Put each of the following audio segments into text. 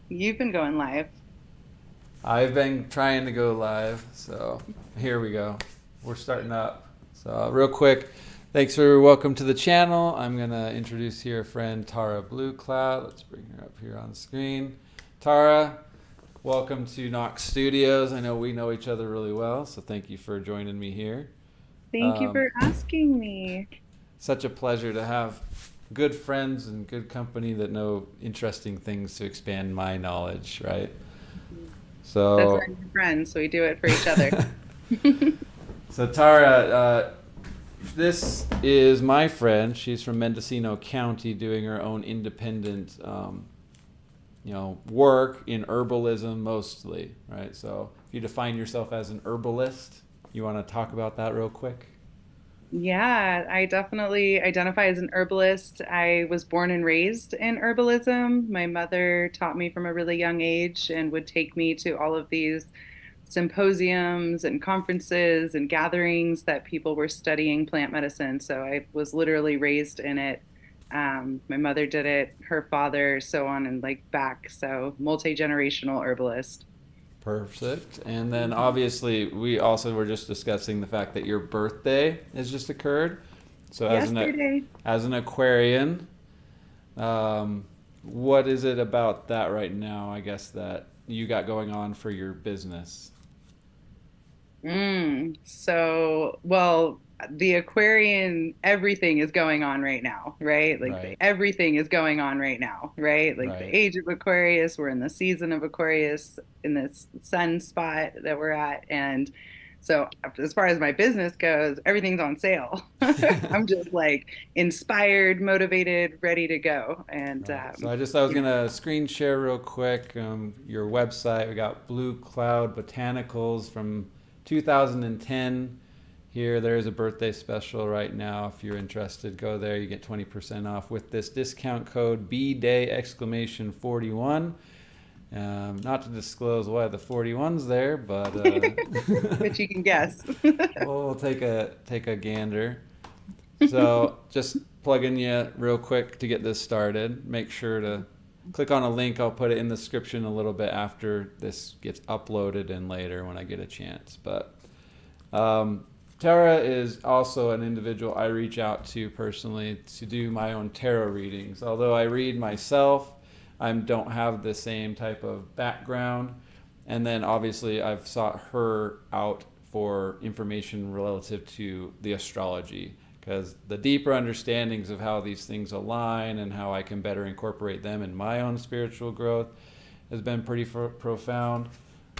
You've been going live. I've been trying to go live, so here we go. We're starting up. So, real quick, thanks for welcome to the channel. I'm going to introduce here a friend, Tara Bluecloud. Let's bring her up here on the screen. Tara, welcome to Knox Studios. I know we know each other really well, so thank you for joining me here. Thank you Um, for asking me. Such a pleasure to have good friends and good company that know interesting things to expand my knowledge, right? That's why So, we're friends, so we do it for each other. so Tara, this is my friend. She's from Mendocino County, doing her own independent, work in herbalism mostly, right? So, if you define yourself as an herbalist, you want to talk about that real quick? Yeah, I definitely identify as an herbalist. I was born and raised in herbalism. My mother taught me from a really young age and would take me to all of these symposiums and conferences and gatherings that people were studying plant medicine. So I was literally raised in it. My mother did it, her father, so on and like back. So multi-generational herbalist. Perfect. And then Mhm. obviously, we also were just discussing the fact that your birthday has just occurred. So, Yesterday. as an Aquarian, what is it about that right now, I guess, that you got going on for your business? Well, the Aquarian, everything is going on right now, right? Right, Everything is going on right now, right? Like the right. age of Aquarius, we're in the season of Aquarius in this sun spot that we're at. And so, as far as my business goes, everything's on sale. I'm just like inspired, motivated, ready to go. And, Right. So I was you know, gonna screen share real quick your website. We got Blue Cloud Botanicals from 2010. Here, there's a birthday special right now. If you're interested, go there. You get 20% off with this discount code BDAY exclamation 41. Not to disclose why the 41's there, but but you can guess. we'll take a gander. So just plugging you real quick to get this started. Make sure to click on a link. I'll put it in the description a little bit after this gets uploaded and later when I get a chance. But Tara is also an individual I reach out to personally to do my own tarot readings. Although I read myself, I don't have the same type of background. And then obviously I've sought her out for information relative to the astrology because the deeper understandings of how these things align and how I can better incorporate them in my own spiritual growth has been pretty profound.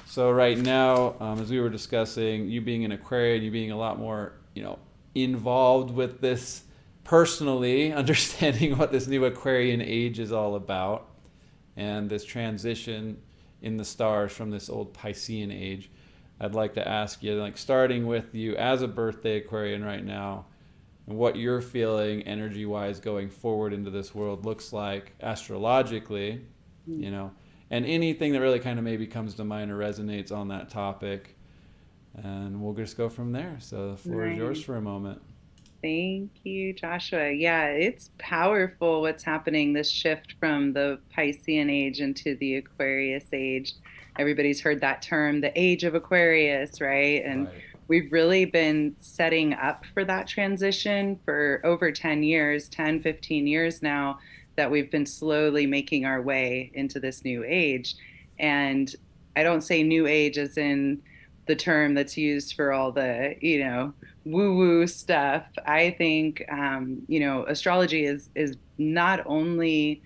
So right now, as we were discussing, you being an Aquarian, you being a lot more, involved with this personally, understanding what this new Aquarian age is all about, and this transition in the stars from this old Piscean age. I'd like to ask you, like starting with you as a birthday Aquarian right now, and what you're feeling energy wise going forward into this world looks like astrologically, you know, and anything that really kind of maybe comes to mind or resonates on that topic. And we'll just go from there. So the floor is yours Nice. for a moment. Thank you, Joshua. Yeah, it's powerful what's happening, this shift from the Piscean age into the Aquarius age. Everybody's heard that term, the age of Aquarius, right? And Right. we've really been setting up for that transition for over 10 years, 10, 15 years now, that we've been slowly making our way into this new age. And I don't say new age as in the term that's used for all the, woo woo stuff. I think astrology is not only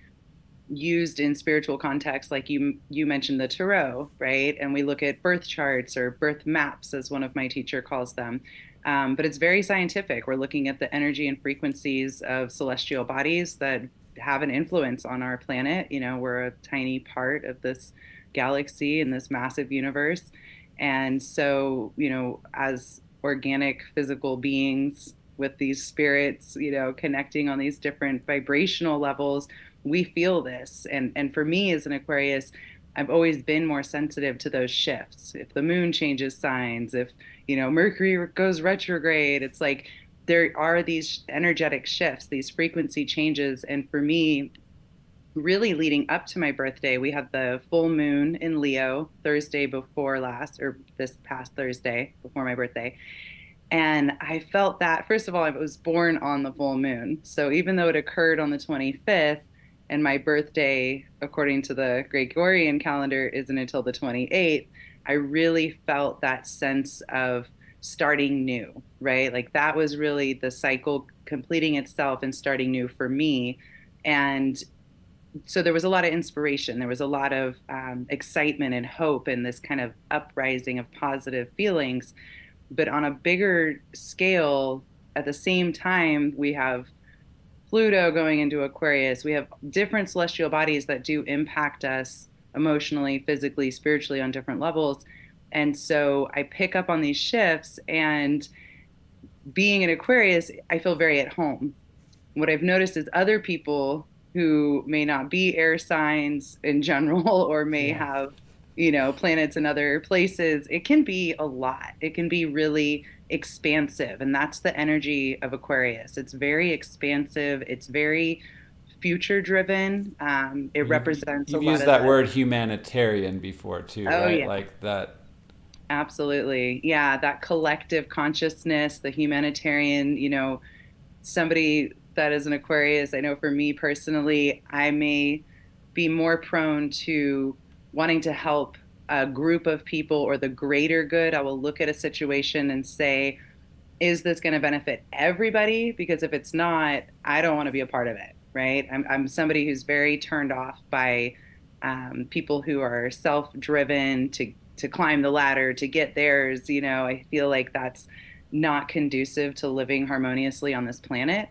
used in spiritual context, like you mentioned the tarot, right? And we look at birth charts or birth maps, as one of my teacher calls them. But it's very scientific. We're looking at the energy and frequencies of celestial bodies that have an influence on our planet. We're a tiny part of this galaxy in this massive universe. And so, as organic physical beings with these spirits, connecting on these different vibrational levels, we feel this. And for me as an Aquarius, I've always been more sensitive to those shifts. If the moon changes signs, if, Mercury goes retrograde, it's like there are these energetic shifts, these frequency changes. And for me, really leading up to my birthday, we had the full moon in Leo Thursday before last, or this past Thursday before my birthday. And I felt that, first of all, I was born on the full moon. So even though it occurred on the 25th, and my birthday, according to the Gregorian calendar, isn't until the 28th, I really felt that sense of starting new, right? Like that was really the cycle completing itself and starting new for me. And so there was a lot of inspiration. There was a lot of excitement and hope and this kind of uprising of positive feelings. But on a bigger scale, at the same time, we have Pluto going into Aquarius. We have different celestial bodies that do impact us emotionally, physically, spiritually on different levels. And so I pick up on these shifts, and being an Aquarius, I feel very at home. What I've noticed is other people who may not be air signs in general or may Yeah. have, planets in other places, it can be a lot. It can be really expansive. And that's the energy of Aquarius. It's very expansive, it's very future driven. It represents a You've lot used of that the, word humanitarian before too, oh, right? yeah. Like that. Absolutely. Yeah, that collective consciousness, the humanitarian, somebody that is an Aquarius, I know for me personally, I may be more prone to wanting to help a group of people or the greater good. I will look at a situation and say, is this going to benefit everybody? Because if it's not, I don't want to be a part of it, right? I'm somebody who's very turned off by people who are self-driven to climb the ladder to get theirs. I feel like that's not conducive to living harmoniously on this planet.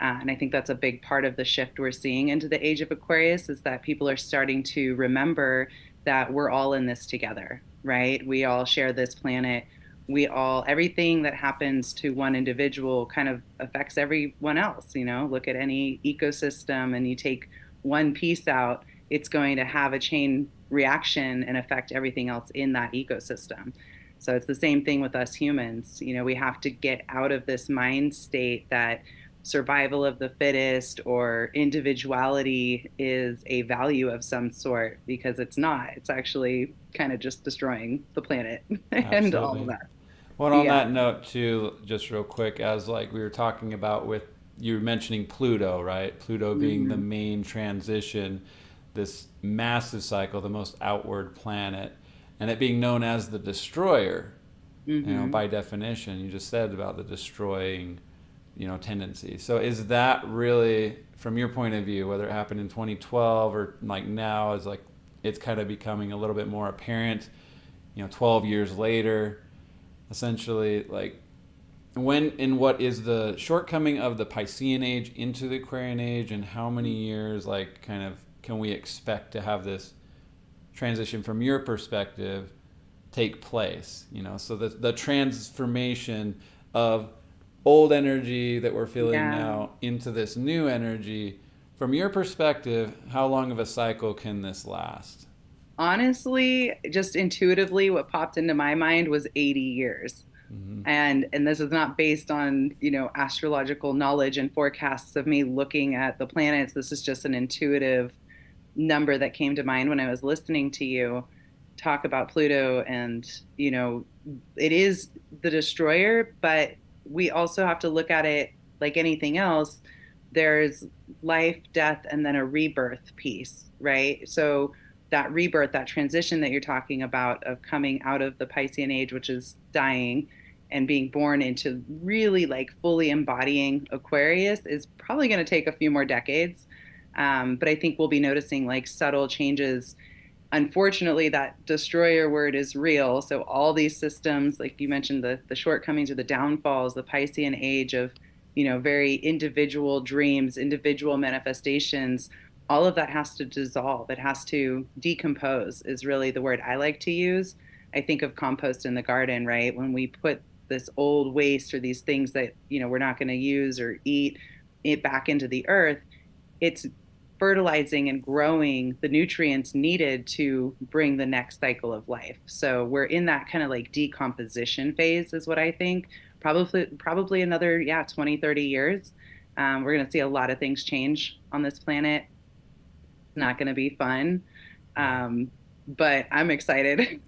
And I think that's a big part of the shift we're seeing into the age of Aquarius is that people are starting to remember that we're all in this together, right? We all share this planet. Everything that happens to one individual kind of affects everyone else. Look at any ecosystem and you take one piece out, it's going to have a chain reaction and affect everything else in that ecosystem. So it's the same thing with us humans. We have to get out of this mind state that survival of the fittest or individuality is a value of some sort, because it's not. It's actually kind of just destroying the planet and all of Absolutely. that. Well, on Yeah. that note, too, just real quick, as like we were talking about with you were mentioning Pluto, right? Pluto being the Mm-hmm. main transition, this massive cycle, the most outward planet, and it being known as the destroyer, Mm-hmm. by definition. You just said about the destroying, tendency. So is that really, from your point of view, whether it happened in 2012 or like now, is like it's kind of becoming a little bit more apparent, 12 years later, essentially, like when and what is the shortcoming of the Piscean Age into the Aquarian Age, and how many years, like, kind of, can we expect to have this transition from your perspective take place? So the transformation of old energy that we're feeling Yeah. now into this new energy. From your perspective, how long of a cycle can this last? Honestly, just intuitively, what popped into my mind was 80 years. Mm-hmm. And this is not based on, astrological knowledge and forecasts of me looking at the planets. This is just an intuitive number that came to mind when I was listening to you talk about Pluto. And, it is the destroyer, but we also have to look at it like anything else. There's life, death, and then a rebirth piece, right? So that rebirth, that transition that you're talking about of coming out of the Piscean age, which is dying, and being born into really like fully embodying Aquarius is probably going to take a few more decades. But I think we'll be noticing like subtle changes. Unfortunately, that destroyer word is real. So all these systems, like you mentioned, the shortcomings or the downfalls, the Piscean age of, very individual dreams, individual manifestations, all of that has to dissolve. It has to decompose, is really the word I like to use. I think of compost in the garden, right? When we put this old waste or these things that, we're not going to use or eat it back into the earth, it's fertilizing and growing the nutrients needed to bring the next cycle of life. So we're in that kind of like decomposition phase is what I think. Probably another, yeah, 20, 30 years. We're going to see a lot of things change on this planet. not going to be fun. Right. But I'm excited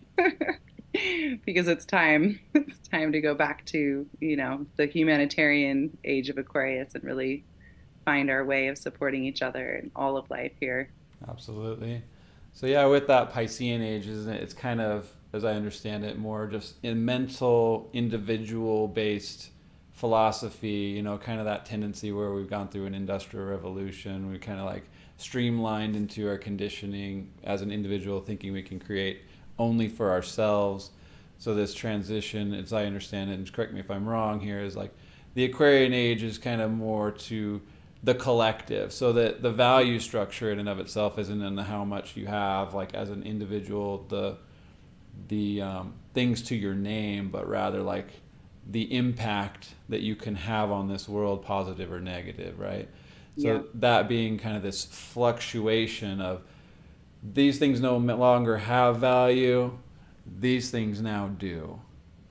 because it's time. It's time to go back to, the humanitarian age of Aquarius and really find our way of supporting each other in all of life here. Absolutely. So yeah, with that Piscean age, isn't it? It's kind of, as I understand it, more just a mental, individual-based philosophy. Kind of that tendency where we've gone through an industrial revolution. We kind of like streamlined into our conditioning as an individual, thinking we can create only for ourselves. So this transition, as I understand it, and correct me if I'm wrong here, is like the Aquarian age is kind of more to the collective, so that the value structure in and of itself isn't in how much you have like as an individual, the things to your name, but rather like the impact that you can have on this world, positive or negative, right? Yeah, So that being kind of this fluctuation of these things no longer have value, these things now do.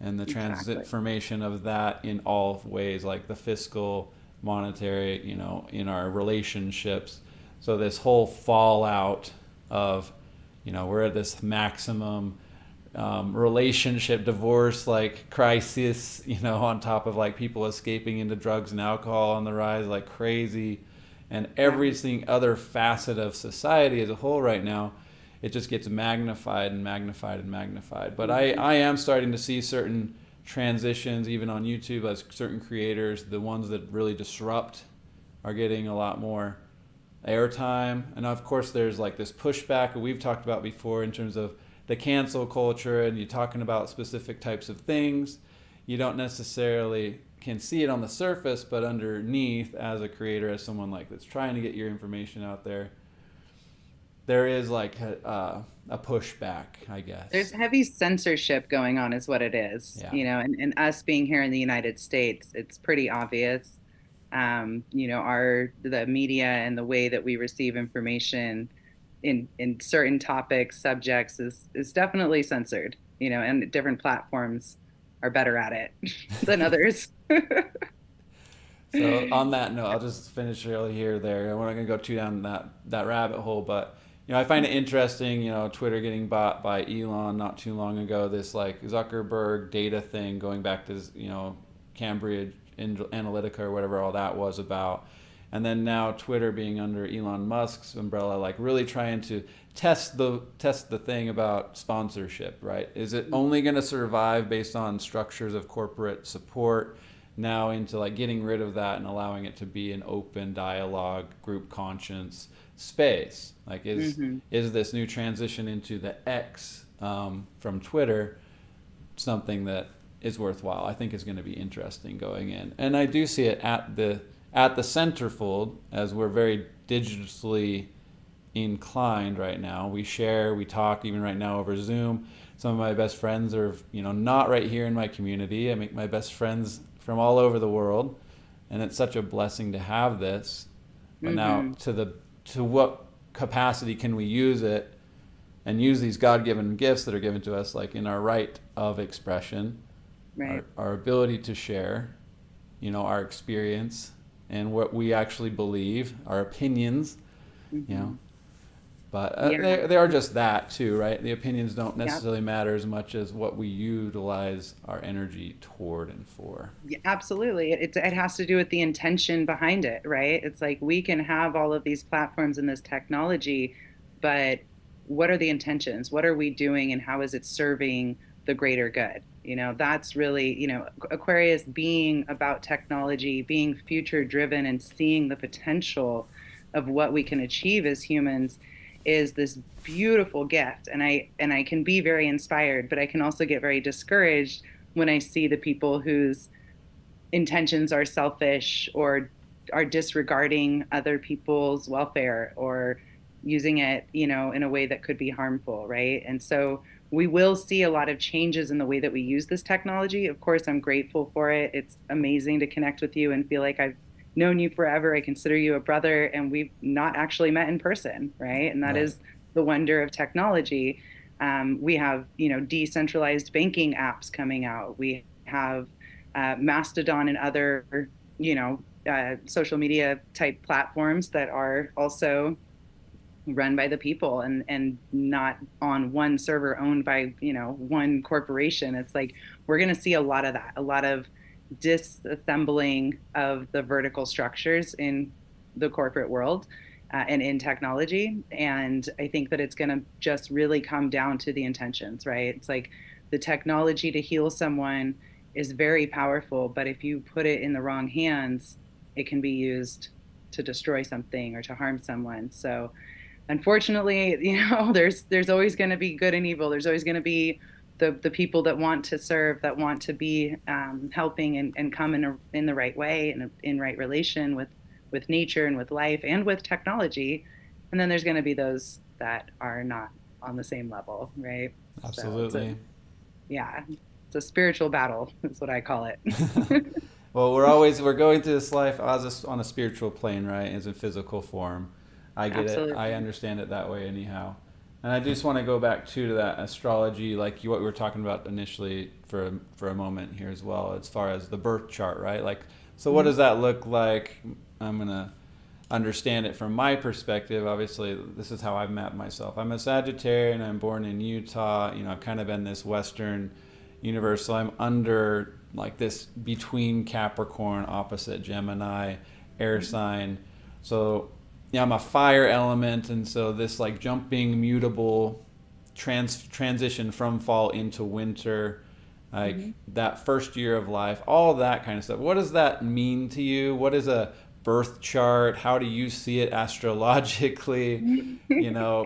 And the exactly. transformation of that in all ways, like the fiscal, monetary, in our relationships. So this whole fallout of, we're at this maximum relationship divorce like crisis, on top of like people escaping into drugs and alcohol on the rise like crazy, and Yeah. everything other facet of society as a whole right now, it just gets magnified and magnified and magnified. But Hmm. I am starting to see certain transitions even on YouTube, as certain creators, the ones that really disrupt, are getting a lot more airtime. And of course, there's like this pushback that we've talked about before in terms of the cancel culture, and you're talking about specific types of things. You don't necessarily can see it on the surface, but underneath, as a creator, as someone like that's trying to get your information out there, there is like a pushback, I There's guess. heavy censorship going on, is what it is, Yeah. and us being here in the United States, it's pretty obvious. The media and the way that we receive information in certain topics, subjects is definitely censored, and different platforms are better at it than others. So on that note, I'll just finish early here. There, we're not going to go too down that rabbit hole, but I find it interesting. Twitter getting bought by Elon not too long ago. This like Zuckerberg data thing going back to Cambridge Analytica or whatever all that was about, and then now Twitter being under Elon Musk's umbrella, like really trying to test the thing about sponsorship. Right? Is it only going to survive based on structures of corporate support? Now into like getting rid of that and allowing it to be an open dialogue, group conscience space. Like Hmm. is this new transition into the X from Twitter something that is worthwhile? I think is going to be interesting going in, and I do see it at the centerfold, as we're very digitally inclined right now. We share, we talk even right now over Zoom. Some of my best friends are, not right here in my community. I make my best friends from all over the world, and it's such a blessing to have this. But now Hmm. to what capacity can we use it and use these God-given gifts that are given to us, like in our right of expression, Right. our ability to share, our experience and what we actually believe, our opinions, you know, Hmm. but Yeah. they are just that too, right? The opinions don't Yeah. necessarily matter as much as what we utilize our energy toward and for. Yeah, absolutely. It has to do with the intention behind it, right? It's like we can have all of these platforms and this technology, but what are the intentions? What are we doing and how is it serving the greater good? That's really, Aquarius being about technology, being future driven and seeing the potential of what we can achieve as humans is this beautiful gift. And I can be very inspired, but I can also get very discouraged when I see the people whose intentions are selfish or are disregarding other people's welfare or using it, in a way that could be harmful, right? And so we will see a lot of changes in the way that we use this technology. Of course, I'm grateful for it. It's amazing to connect with you and feel like I've known you forever. I consider you a brother, and we've not actually met in person, right? And that Right. is the wonder of technology. We have, decentralized banking apps coming out. We have Mastodon and other, social media type platforms that are also run by the people and not on one server owned by, one corporation. It's like we're going to see a lot of that, a lot of disassembling of the vertical structures in the corporate world, and in technology. And I think that it's going to just really come down to the intentions, right? It's like the technology to heal someone is very powerful, but if you put it in the wrong hands, it can be used to destroy something or to harm someone. So unfortunately, there's always going to be good and evil. There's always going to be the people that want to serve, that want to be, helping and come in the right way and in right relation with nature and with life and with technology. And then there's going to be those that are not on the same level, right? So Absolutely. yeah, it's a spiritual battle, is what I call it. Well, we're going through this life as on a spiritual plane, right? As a physical form. I get it. I Absolutely. understand it that way, anyhow. And I just want to go back to that astrology, like what we were talking about initially for a moment here as well, as far as the birth chart, right? Like, so what Mhm. does that look like? I'm gonna understand it from my perspective. Obviously, this is how I've mapped myself. I'm a Sagittarian. I'm born in Utah. I've kind of been this Western universe. So I'm under like this between Capricorn, opposite Gemini, air sign. So yeah, I'm a fire element, and so this like jumping, mutable transition from fall into winter, like Mhm. that first year of life, all that kind of stuff. What does that mean to you? What is a birth chart? How do you see it astrologically?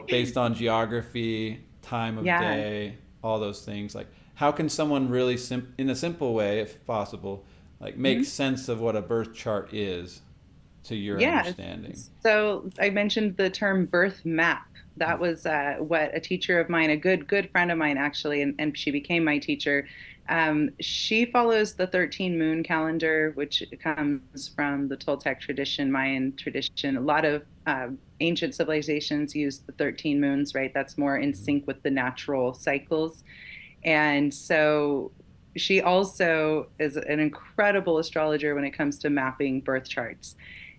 Based on geography, time of Yeah. day, all those things. Like, how can someone really, in a simple way, if possible, like make Mhm. sense of what a birth chart is to your Yeah. understanding? So I mentioned the term birth map. That was, what a teacher of mine, a good friend of mine actually, and she became my teacher. She follows the 13 moon calendar, which comes from the Toltec tradition, Mayan tradition. A lot of, ancient civilizations use the 13 moons, right? That's more in sync with the natural cycles. And so she also is an incredible astrologer when it comes to mapping birth charts.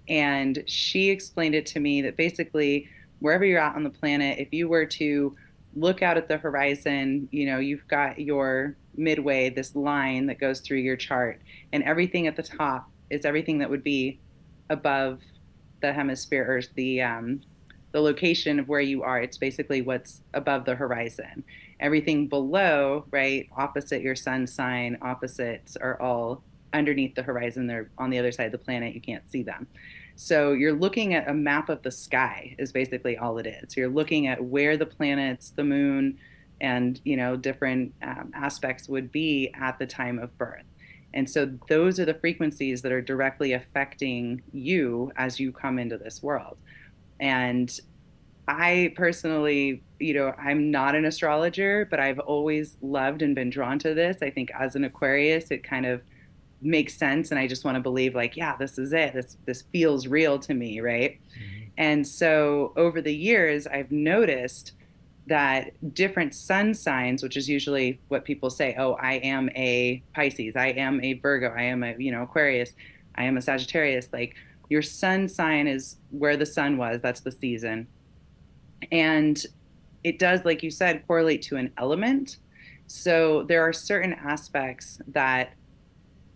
And she explained it to me that basically, wherever you're at on the planet, if you were to look out at the horizon, you've got your midway, this line that goes through your chart, and everything at the top is everything that would be above the hemisphere, or the location of where you are. It's basically what's above the horizon. Everything below, right, opposite your sun sign, opposites are all underneath the horizon. They're on the other side of the planet. You can't see them. So you're looking at a map of the sky, is basically all it is. You're looking at where the planets, the moon, and different, aspects would be at the time of birth. And so those are the frequencies that are directly affecting you as you come into this world. And I personally, I'm not an astrologer, but I've always loved and been drawn to this. I think as an Aquarius, it kind of makes sense. And I just want to believe, like, yeah, this is it. This feels real to me, right? And so over the years, I've noticed that different sun signs, which is usually what people say, oh, I am a Pisces, I am a Virgo, I am a, Aquarius, I am a Sagittarius. Like, your sun sign is where the sun was, that's the season. And it does, like you said, correlate to an element. So there are certain aspects that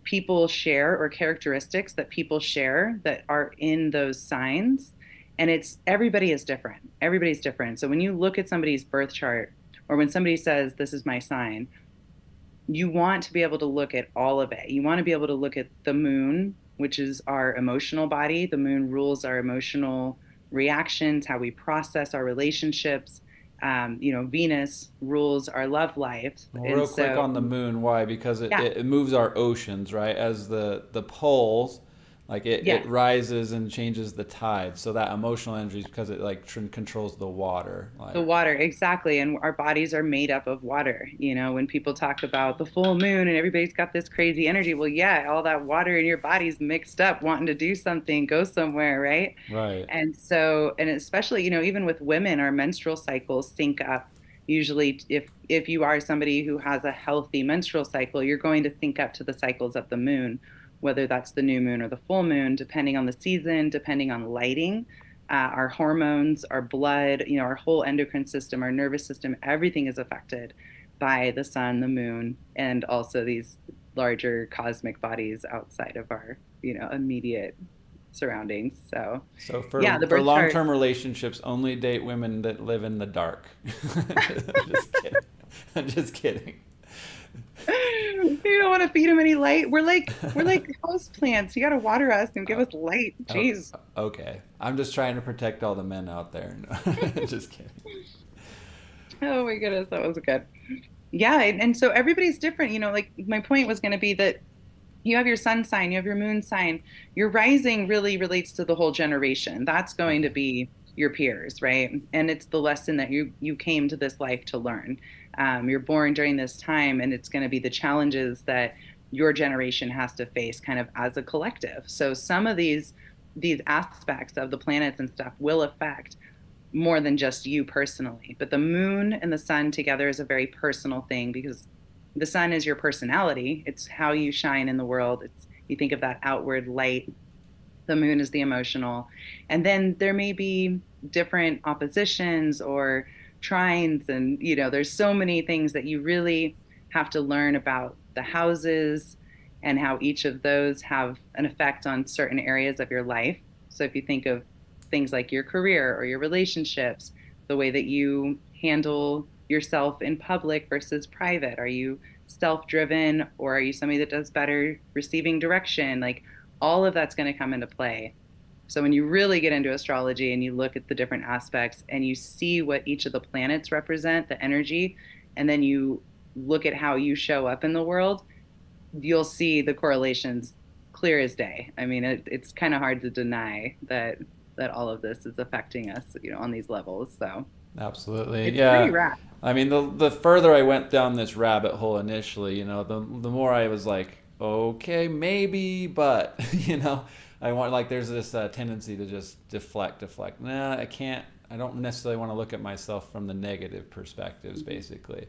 people share, or characteristics that people share, that are in those signs. And it's everybody is different. Everybody's different. So when you look at somebody's birth chart, or when somebody says, this is my sign, you want to be able to look at all of it. You want to be able to look at the moon, which is our emotional body. The moon rules our emotional reactions, how we process our relationships. Venus rules our love life. Well, And real quick so, on the moon, why? Because it, yeah, it moves our oceans, right? As the poles, like it yes, rises and changes the tides. So that emotional energy is because it like controls the water. the Like, water, exactly. And our bodies are made up of water. When people talk about the full moon and everybody's got this crazy energy, well, yeah, all that water in your body's mixed up, wanting to do something, go somewhere, right? right. And so, and especially, even with women, our menstrual cycles sync up. Usually, if you are somebody who has a healthy menstrual cycle, you're going to sync up to the cycles of the moon, whether that's the new moon or the full moon, depending on the season, depending on lighting. our hormones, our blood, our whole endocrine system, our nervous system, everything is affected by the sun, the moon, and also these larger cosmic bodies outside of our, immediate surroundings. So, So yeah, the for birth long chart. term relationships, only date women that live in the dark. Just kidding. I'm just kidding. You don't want to feed them any light. We're like house plants. You got to water us and give Oh, us light. oh, Jeez. okay. I'm just trying to protect all the men out there. No, just kidding. Oh my goodness, that was good. Yeah, and so everybody's different. Like my point was going to be that you have your sun sign, you have your moon sign. Your rising really relates to the whole generation. That's going to Okay. be your peers, right? And it's the lesson that you came to this life to learn. You're born during this time, and it's going to be the challenges that your generation has to face, kind of as a collective. So some of these aspects of the planets and stuff will affect more than just you personally. But the moon and the sun together is a very personal thing because the sun is your personality. It's how you shine in the world. It's you think of that outward light. The moon is the emotional. And then there may be different oppositions or trines and there's so many things that you really have to learn about the houses and how each of those have an effect on certain areas of your life. So if you think of things like your career or your relationships, the way that you handle yourself in public versus private, are you self-driven or are you somebody that does better receiving direction? Like all of that's going to come into play. So when you really get into astrology and you look at the different aspects and you see what each of the planets represent, the energy, and then you look at how you show up in the world, you'll see the correlations clear as day. I mean, it's kind of hard to deny that all of this is affecting us, on these levels. So Absolutely. it's pretty Yeah. rad. I mean, the further I went down this rabbit hole initially, the more I was like, okay, maybe, but, I want, like, there's this tendency to just deflect. Nah, I can't, I don't necessarily want to look at myself from the negative perspectives, basically.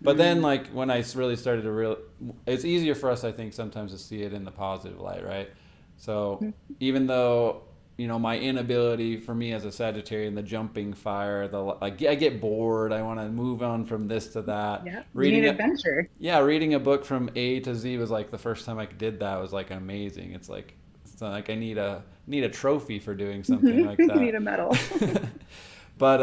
But then, Mm, like, when I really started to it's easier for us, I think, sometimes to see it in the positive light, right? So even though my inability for me as a Sagittarian, the jumping fire, the like, I get bored. I want to move on from this to that. yeah, you need Reading it, adventure. yeah, reading a book from A to Z was like the first time I did that was like amazing. It's like I need a trophy for doing something You like need that. a medal. But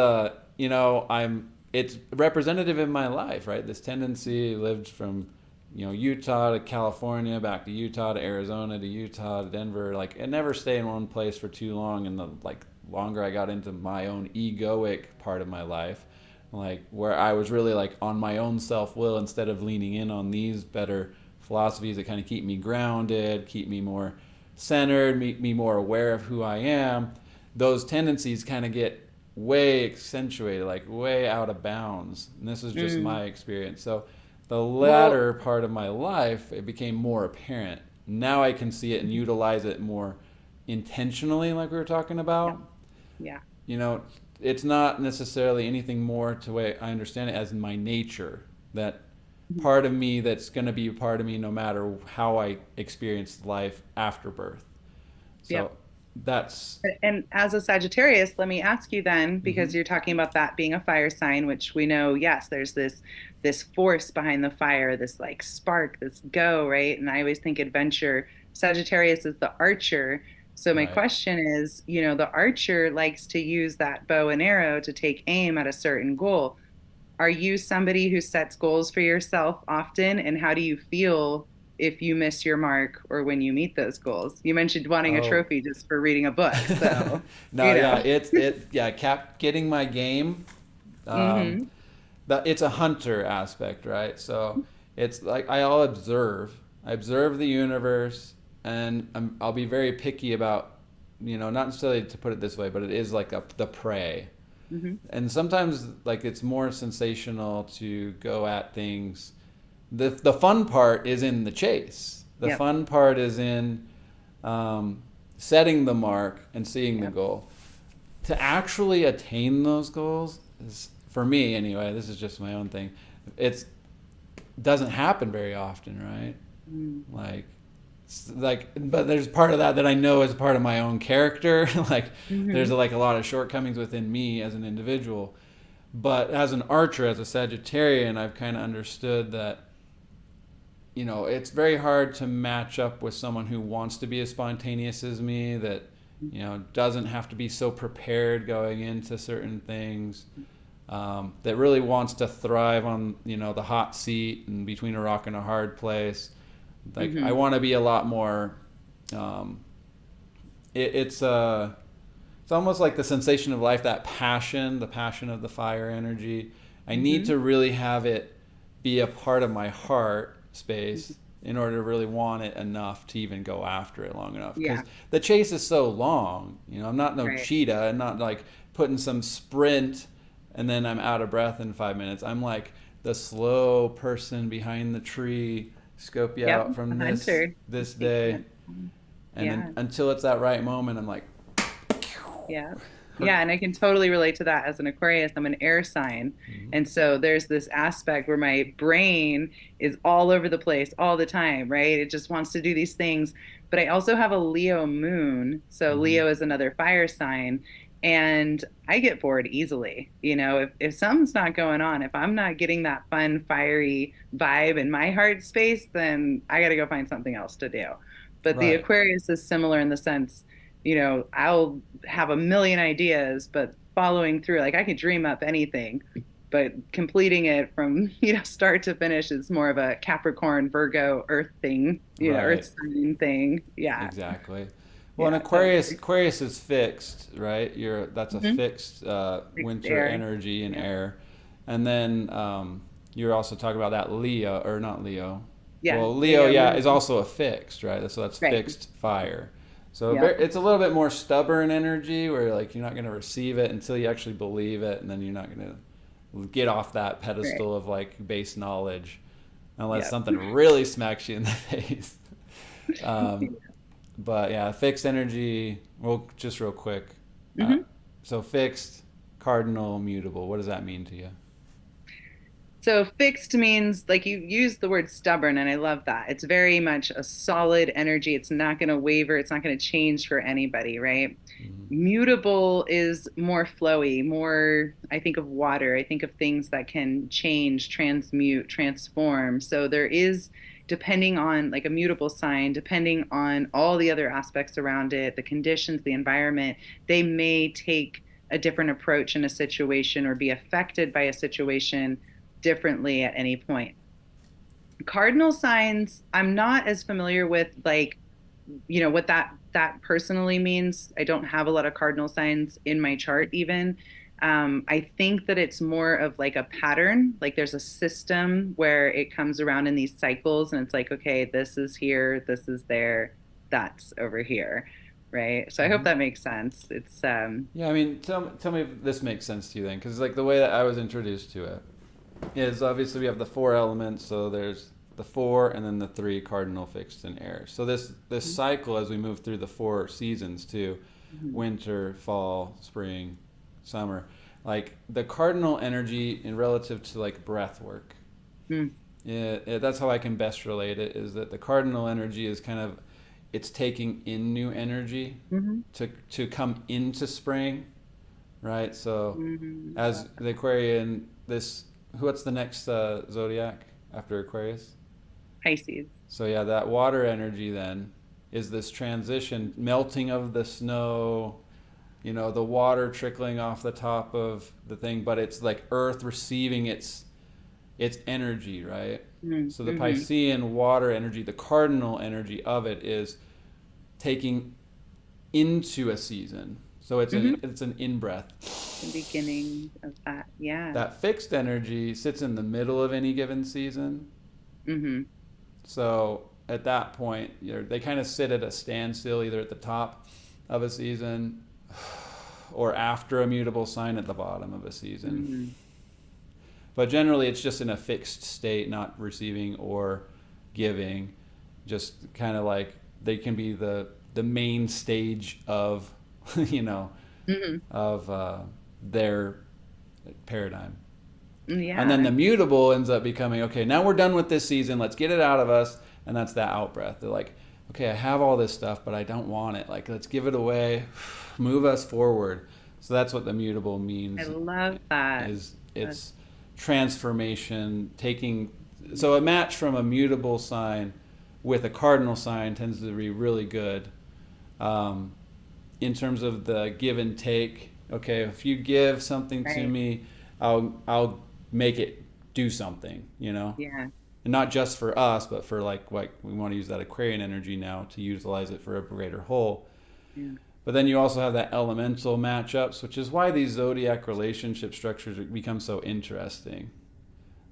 I'm it's representative in my life, right? This tendency lived from Utah to California, back to Utah to Arizona to Utah to Denver. Like I never stay in one place for too long, and the like longer I got into my own egoic part of my life, like where I was really like on my own self will instead of leaning in on these better philosophies that kind of keep me grounded, keep me more centered, make me more aware of who I am. Those tendencies kind of get way accentuated, like way out of bounds. And this is just Mm. my experience. So the Well, latter part of my life, it became more apparent. Now I can see it and utilize it more intentionally, like we were talking yeah, about. yeah. You know, it's not necessarily anything more to the way I understand it as my nature. That Mhm. part of me that's going to be a part of me no matter how I experience life after birth. Yep. So that's. And as a Sagittarius, let me ask you then, because Mhm. you're talking about that being a fire sign, which we know, yes, there's this force behind the fire, this like spark, this go, right? And I always think adventure. Sagittarius is the archer. So my Right. question is, the archer likes to use that bow and arrow to take aim at a certain goal. Are you somebody who sets goals for yourself often? And how do you feel if you miss your mark or when you meet those goals? You mentioned wanting a Oh. trophy just for reading a book. So, No, you yeah, know. yeah, kept getting my game. Um, Hmm. but it's a hunter aspect, right? So it's like I'll observe. I observe the universe, and I'll be very picky about, not necessarily to put it this way, but it is like the prey. Hmm. And sometimes like it's more sensational to go at things. The fun part is in the chase. The Yep. fun part is in um, setting the mark and seeing the Yep. goal. To actually attain those goals is, for me anyway, this is just my own thing. It's doesn't happen very often, right? Mm. Like like, but there's part of that that I know is part of my own character. Like there's Hmm. like a lot of shortcomings within me as an individual. But as an archer, as a Sagittarian, I've kind of understood that, you know, it's very hard to match up with someone who wants to be as spontaneous as me, that, you know, doesn't have to be so prepared going into certain things, that really wants to thrive on, you know, the hot seat and between a rock and a hard place. Like, I Hmm. want to be a lot more, um, it's almost like the sensation of life, that passion, the passion of the fire energy. I need Hmm. to really have it be a part of my heart space in order to really want it enough to even go after it long enough. Because Yeah. the chase is so long. You know, I'm not no Right. cheetah and not like putting some sprint and then I'm out of breath in 5 minutes. I'm like the slow person behind the tree, scope you Yep. out A from hunter. this Taking day, it. and then Yeah. until it's that right moment, I'm like, Yeah. Yeah, and I can totally relate to that as an Aquarius. I'm an air sign. And so there's this aspect where my brain is all over the place all the time, right? It just wants to do these things. But I also have a Leo moon. So mm-hmm. Leo is another fire sign. And I get bored easily. If something's not going on, if I'm not getting that fun, fiery vibe in my heart space, then I got to go find something else to do. But the Right. Aquarius is similar in the sense, I'll have a million ideas, but following through, like I could dream up anything, but completing it from, start to finish is more of a Capricorn, Virgo, Earth thing, Earth Right. sign thing. Yeah. Exactly. Well, an Yeah. So Aquarius is fixed, right? That's a mhm. fixed Fixed winter air. energy and Yeah. air, and then you're also talking about that Leo, or not Leo. Yeah. Well, Leo, Leo yeah, is moon. also a fixed, right? So that's Right. fixed fire. So Yep. it's a little bit more stubborn energy, where like you're not going to receive it until you actually believe it, and then you're not going to get off that Right. pedestal of like base knowledge, unless Yep. something really smacks you in the face. Um, but yeah, fixed energy. Well, just real quick. Uh, Hmm. so fixed, cardinal, mutable. What does that mean to you? So fixed means like you use the word stubborn, and I love that. It's very much a solid energy. It's not going to waver. It's not going to change for anybody, right? Hmm. Mutable is more flowy, more, I think of water. I think of things that can change, transmute, transform. So there is, depending on like a mutable sign, depending on all the other aspects around it, the conditions, the environment, they may take a different approach in a situation or be affected by a situation differently at any point. Cardinal signs, I'm not as familiar with, like, what that personally means. I don't have a lot of cardinal signs in my chart even. I think that it's more of like a pattern. Like there's a system where it comes around in these cycles, and it's like, okay, this is here, this is there, that's over here, right? So I hope Hmm. that makes sense. It's Yeah, I mean, tell me if this makes sense to you then, because like the way that I was introduced to it is obviously we have the four elements. So there's the four and then the three cardinal, fixed, and air. So this cycle as we move through the four seasons too, Mhm. winter, fall, spring, summer, like the cardinal energy in relative to like breath work. Mhm. Yeah, that's how I can best relate it. Is that the cardinal energy is kind of, it's taking in new energy Mhm. to come into spring, right? So Mhm. as the Aquarian, this, what's the next zodiac after Aquarius? Pisces. So yeah, that water energy then is this transition, melting of the snow, you know, the water trickling off the top of the thing, but it's like Earth receiving its energy, right? So the Mhm. Piscean water energy, the cardinal energy of it is taking into a season. So Mhm. it's an in breath. The beginning of that. Yeah. That fixed energy sits in the middle of any given season. Hmm. So at that point, they kind of sit at a standstill, either at the top of a season or after a mutable sign at the bottom of a season. Hmm. But generally, it's just in a fixed state, not receiving or giving. Just kind of like they can be the main stage of, you know, Hmm. of their paradigm. And then Yeah. the mutable ends up becoming, okay, now we're done with this season. Let's get it out of us. And that's that out breath. They're like, okay, I have all this stuff, but I don't want it. Like, let's give it away, move us forward. So that's what the mutable I means. love that. Is That's it's transformation, taking. So a match from a mutable sign with a cardinal sign tends to be really good. Um, in terms of the give and take. Okay, if you give something to right. me, I'll make it do something, you know, Yeah. and not just for us, but for like we want to use that Aquarian energy now to utilize it for a greater whole. Yeah. But then you also have that elemental matchups, which is why these zodiac relationship structures become so interesting.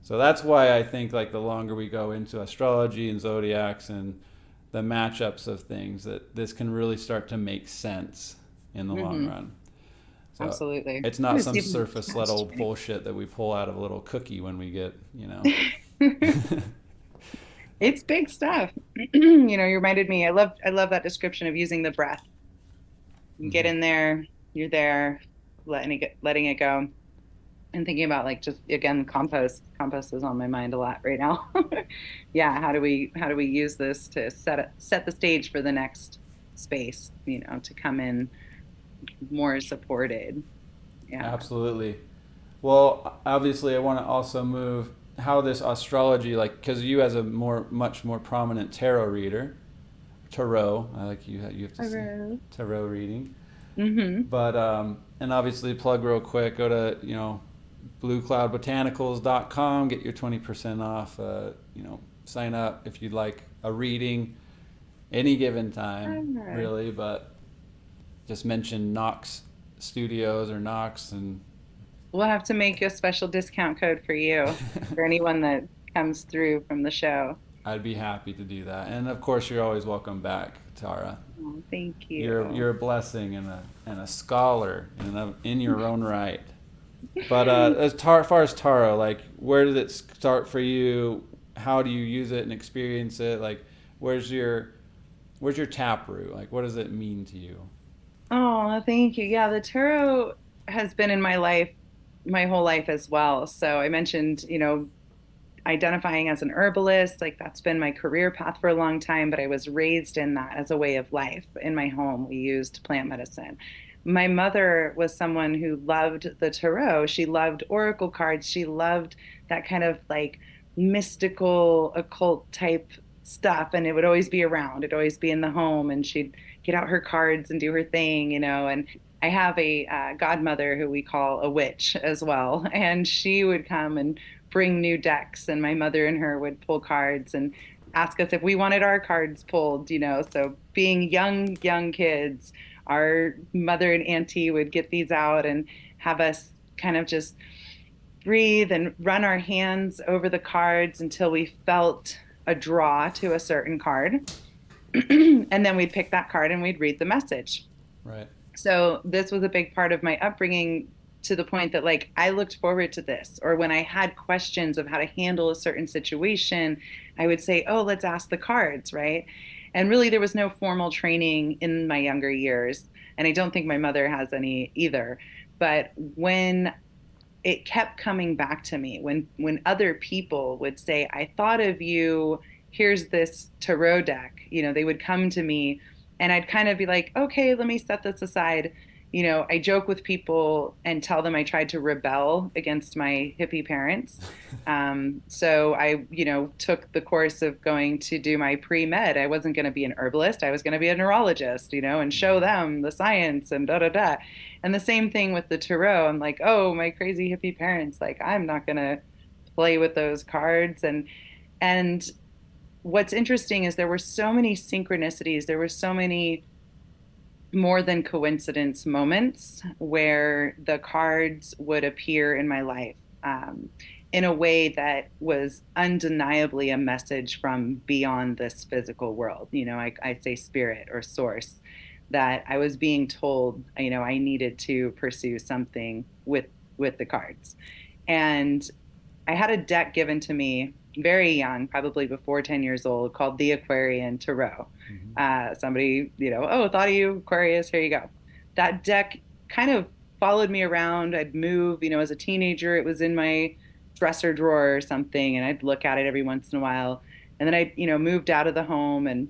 So that's why I think like the longer we go into astrology and zodiacs and the matchups of things, that this can really start to make sense in the long Mm-hmm. run. So Absolutely. it's I'm not gonna some see if my surface cat's level bullshit that we pull out of a little cookie when we get, you know. trying. It's big stuff. You reminded me. I love that description of using the breath. You get Hmm. in there, you're there, letting it go. And thinking about like just again compost. Compost is on my mind a lot right now. Yeah, how do we use this to set the stage for the next space, to come in more supported. Yeah. Absolutely. Well, obviously, I want to also move how this astrology, like, because you as a much more prominent tarot reader, tarot, I like you have to say Hello. tarot reading, Mm-hmm. but and obviously plug real quick, go to bluecloudbotanicals.com, get your 20% off. Sign up if you'd like a reading any given time, really, but just mention Knox Studios or Knox and We'll have to make a special discount code for you, for anyone that comes through from the show. I'd be happy to do that. And of course, you're always welcome back, Tara. Oh, thank You're you. a blessing and a scholar in your own right. But far as Tara, like, where did it start for you? How do you use it and experience it? Like, where's your taproot? Like, what does it mean to you? Oh, thank you. Yeah, the tarot has been in my life my whole life as well. So I mentioned, identifying as an herbalist, like that's been my career path for a long time, but I was raised in that as a way of life. In my home, we used plant medicine. My mother was someone who loved the tarot. She loved oracle cards. She loved that kind of like mystical, occult type stuff. And it would always be around, it'd always be in the home. And she'd get out her cards and do her thing. And I have a godmother who we call a witch as well. And she would come and bring new decks, and my mother and her would pull cards and ask us if we wanted our cards pulled. So being young kids, our mother and auntie would get these out and have us kind of just breathe and run our hands over the cards until we felt a draw to a certain card. And then we'd pick that card and we'd read the message. Right. So this was a big part of my upbringing, to the point that like I looked forward to this, or when I had questions of how to handle a certain situation, I would say, "Oh, let's ask the cards," right? And really there was no formal training in my younger years, and I don't think my mother has any either. But when it kept coming back to me, when other people would say, "I thought of you, here's this tarot deck," they would come to me, and I'd kind of be like, "Okay, let me set this aside." I joke with people and tell them I tried to rebel against my hippie parents. So I, took the course of going to do my pre-med. I wasn't going to be an herbalist. I was going to be a neurologist, and show them the science and da da da. And the same thing with the tarot. I'm like, oh, my crazy hippie parents, like, I'm not going to play with those cards. And what's interesting is there were so many synchronicities. There were so many more than coincidence moments where the cards would appear in my life, in a way that was undeniably a message from beyond this physical world. I say spirit or source, that I was being told, I needed to pursue something with the cards. And I had a deck given to me very young, probably before 10 years old, called the Aquarian Tarot. Mm-hmm. Somebody, oh, thought of you, Aquarius, here you go. That deck kind of followed me around. I'd move, as a teenager, it was in my dresser drawer or something, and I'd look at it every once in a while. And then I, moved out of the home, and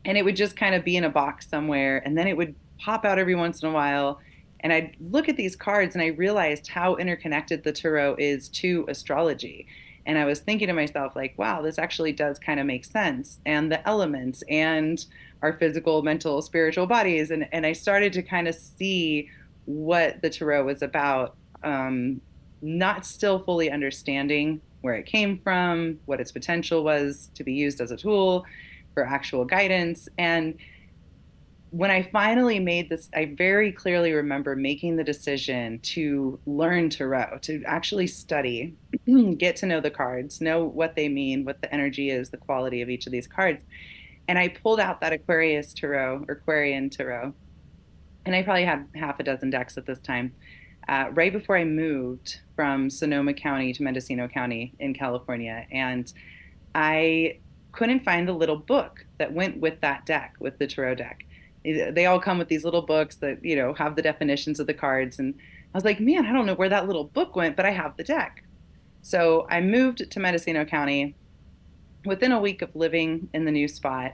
and it would just kind of be in a box somewhere, and then it would pop out every once in a while, and I'd look at these cards and I realized how interconnected the tarot is to astrology. And I was thinking to myself, like, wow, this actually does kind of make sense, and the elements and our physical, mental, spiritual bodies. And I started to kind of see what the tarot was about, not still fully understanding where it came from, what its potential was to be used as a tool for actual guidance. And when I finally made this, I very clearly remember making the decision to learn tarot, to actually study, get to know the cards, know what they mean, what the energy is, the quality of each of these cards. And I pulled out that Aquarius tarot or Aquarian tarot, and I probably had half a dozen decks at this time. Right before I moved from Sonoma County to Mendocino County in California. And I couldn't find the little book that went with that deck, with the tarot deck. They all come with these little books that, have the definitions of the cards. And I was like, man, I don't know where that little book went, but I have the deck. So I moved to Mendocino County. Within a week of living in the new spot,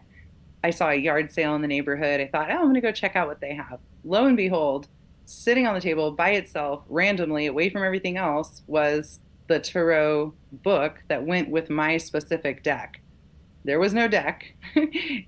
I saw a yard sale in the neighborhood. I thought, oh, I'm going to go check out what they have. Lo and behold, sitting on the table by itself, randomly, away from everything else, was the tarot book that went with my specific deck. There was no deck,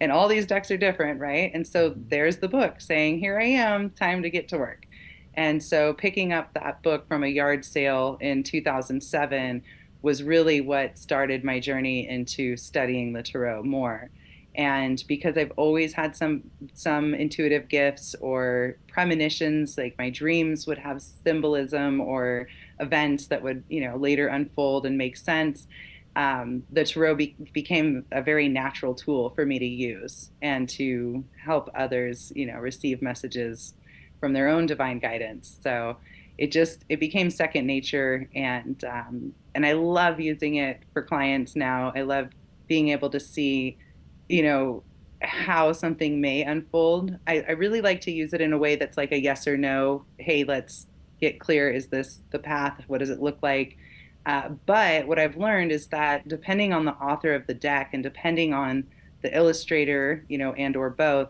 and all these decks are different, right? And so there's the book saying, here I am, time to get to work. And so picking up that book from a yard sale in 2007 was really what started my journey into studying the tarot more. And because I've always had some intuitive gifts or premonitions, like my dreams would have symbolism or events that would, later unfold and make sense. The tarot became a very natural tool for me to use and to help others, receive messages from their own divine guidance. So it became second nature, and I love using it for clients now. I love being able to see, you know, how something may unfold. I really like to use it in a way that's like a yes or no. Hey, let's get clear. Is this the path? What does it look like? But what I've learned is that depending on the author of the deck and depending on the illustrator, and or both,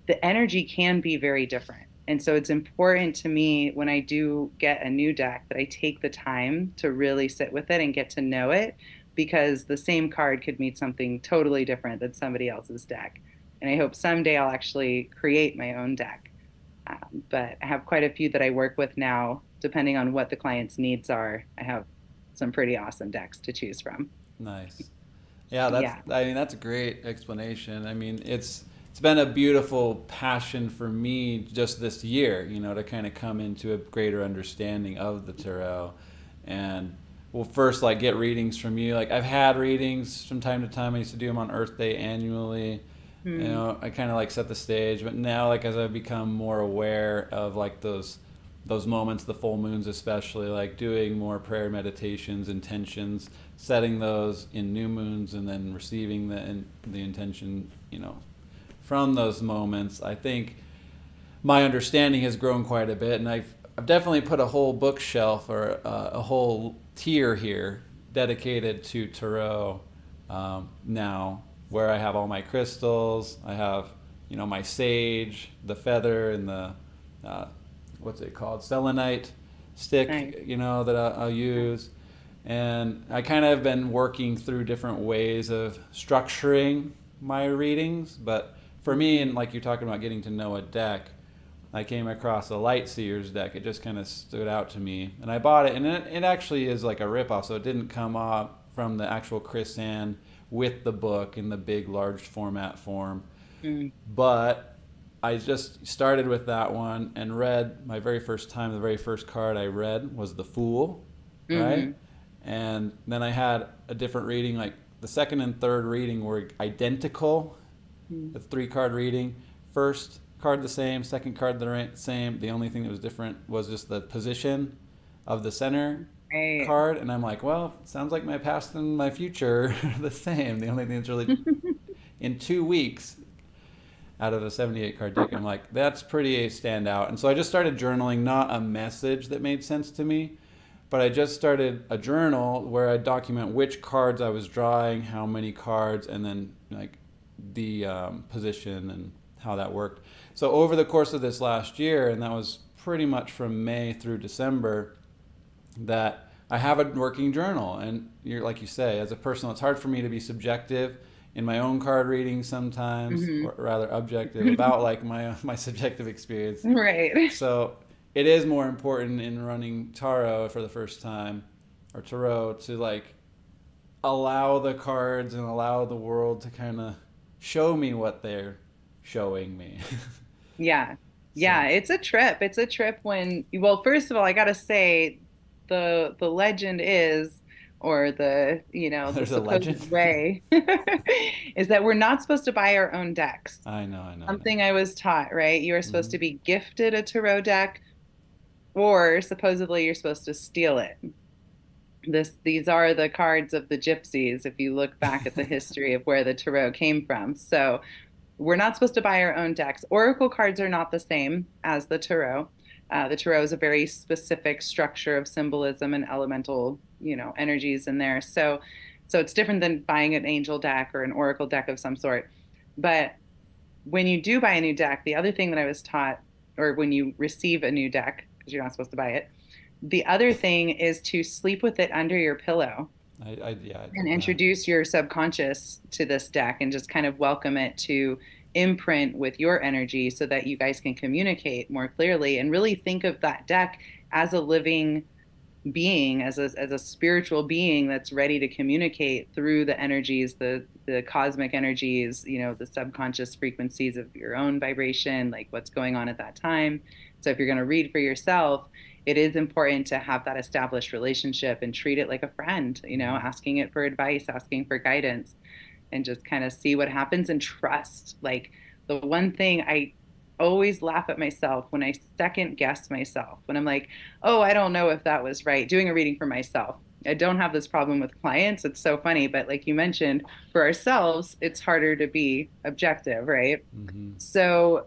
the energy can be very different. And so it's important to me when I do get a new deck that I take the time to really sit with it and get to know it, because the same card could mean something totally different than somebody else's deck. And I hope someday I'll actually create my own deck. But I have quite a few that I work with now, depending on what the client's needs are. I have some pretty awesome decks to choose from. Nice. Yeah, Yeah. that's a great explanation. I mean, it's been a beautiful passion for me just this year, to kind of come into a greater understanding of the tarot. And well, first, like, get readings from you. Like, I've had readings from time to time. I used to do them on Earth Day annually. Hmm. I kind of like set the stage, but now, like, as I've become more aware of like those moments, the full moons especially, like doing more prayer meditations, intentions, setting those in new moons, and then receiving the intention, from those moments. I think my understanding has grown quite a bit, and I've definitely put a whole bookshelf or a whole tier here dedicated to tarot now, where I have all my crystals. I have, my sage, the feather, and the what's it called, selenite stick, Nice. that I'll use. And I kind of have been working through different ways of structuring my readings. But for me, and like you're talking about getting to know a deck, I came across a Light Seers deck. It just kind of stood out to me, and I bought it. And it actually is like a ripoff, so it didn't come off from the actual Chris Ann with the book in the big, large format form. Hmm. But I just started with that one and read my very first time. The very first card I read was the Fool, right? Mm-hmm. And then I had a different reading. Like, the second and third reading were identical. The 3-card reading. First card the same, second card the same. The only thing that was different was just the position of the center Right. card. And I'm like, well, sounds like my past and my future are the same. The only thing that's really in 2 weeks out of a 78 card deck, I'm like, that's pretty standout. And so I just started journaling, not a message that made sense to me, but I just started a journal where I document which cards I was drawing, how many cards, and then, like, the position and how that worked. So over the course of this last year, and that was pretty much from May through December, that I have a working journal. And you're like you say, as a person, it's hard for me to be subjective in my own card reading sometimes, Hmm. or rather objective about like my subjective experience. Right. So it is more important in running tarot for the first time, or tarot, to like allow the cards and allow the world to kind of show me what they're showing me. Yeah. So Yeah, it's a trip. It's a trip when, well, first of all, I gotta say the legend is, or the, the there's a supposed legend. way is that we're not supposed to buy our own decks. I know, I know, I know. Something I was taught, right? You are supposed Hmm. to be gifted a tarot deck, or supposedly you're supposed to steal it. These are the cards of the gypsies, if you look back at the history of where the tarot came from. So we're not supposed to buy our own decks. Oracle cards are not the same as the tarot. The tarot is a very specific structure of symbolism and elemental, energies in there. So it's different than buying an angel deck or an oracle deck of some sort. But when you do buy a new deck, the other thing that I was taught, or when you receive a new deck, because you're not supposed to buy it, the other thing is to sleep with it under your pillow Yeah, I and did that. introduce your subconscious to this deck and just kind of welcome it to imprint with your energy so that you guys can communicate more clearly and really think of that deck as a living being, as a spiritual being that's ready to communicate through the energies, the cosmic energies, the subconscious frequencies of your own vibration, like what's going on at that time. So if you're going to read for yourself, it is important to have that established relationship and treat it like a friend, Hmm. asking it for advice, asking for guidance, and just kind of see what happens and trust. Like, the one thing I always laugh at myself when I second guess myself, when I'm like, oh, I don't know if that was right, doing a reading for myself. I don't have this problem with clients. It's so funny. But like you mentioned, for ourselves, it's harder to be objective, right? Hmm. So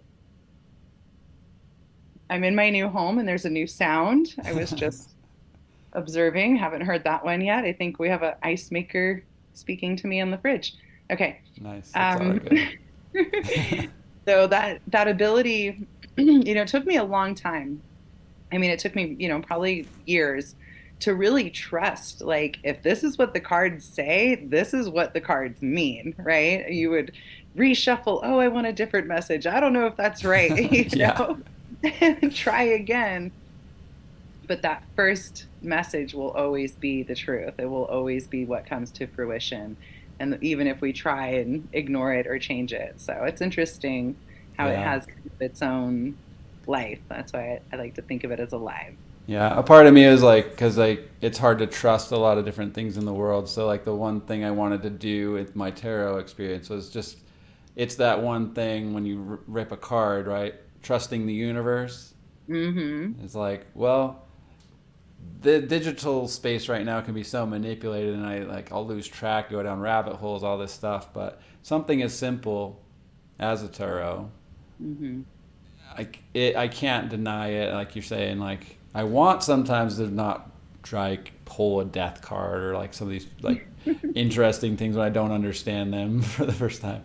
I'm in my new home and there's a new sound. I was just observing, haven't heard that one yet. I think we have an ice maker speaking to me in the fridge. Okay. Nice. That's always Um, good. so that ability, it took me a long time. I mean, it took me, probably years to really trust, like, if this is what the cards say, this is what the cards mean, right? You would reshuffle, oh, I want a different message. I don't know if that's right, Yeah. and try again. But that first message will always be the truth. It will always be what comes to fruition. And even if we try and ignore it or change it. So it's interesting how it Yeah. has kind of its own life. That's why I like to think of it as alive. Yeah, a part of me is like, because like it's hard to trust a lot of different things in the world. So like the one thing I wanted to do with my tarot experience was just, it's that one thing when you rip a card, right? Trusting the universe. Mm-hmm. It's like, well, the digital space right now can be so manipulated, and I'll lose track, go down rabbit holes, all this stuff. But something as simple as a tarot, Mm-hmm. I can't deny it. Like you're saying, like I want sometimes to not try pull a death card or like some of these like interesting things when I don't understand them for the first time.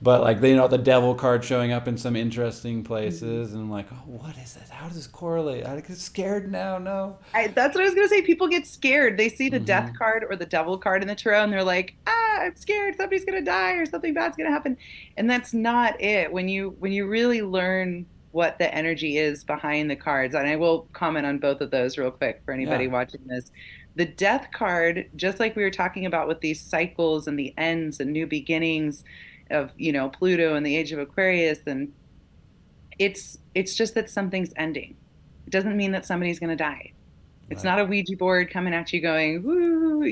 But like the devil card showing up in some interesting Mm-hmm. places, and I'm like, oh, what is this? How does this correlate? I get scared now. No. That's what I was gonna say. People get scared. They see the death Hmm. card or the devil card in the tarot, and they're like, "Ah, I'm scared. Somebody's gonna die, or something bad's gonna happen." And that's not it. When you really learn what the energy is behind the cards, and I will comment on both of those real quick for anybody Yeah. watching this. The death card, just like we were talking about with these cycles and the ends and new beginnings of, Pluto and the age of Aquarius, and it's just that something's ending. It doesn't mean that somebody's gonna die. It's Right. not a Ouija board coming at you going, woo,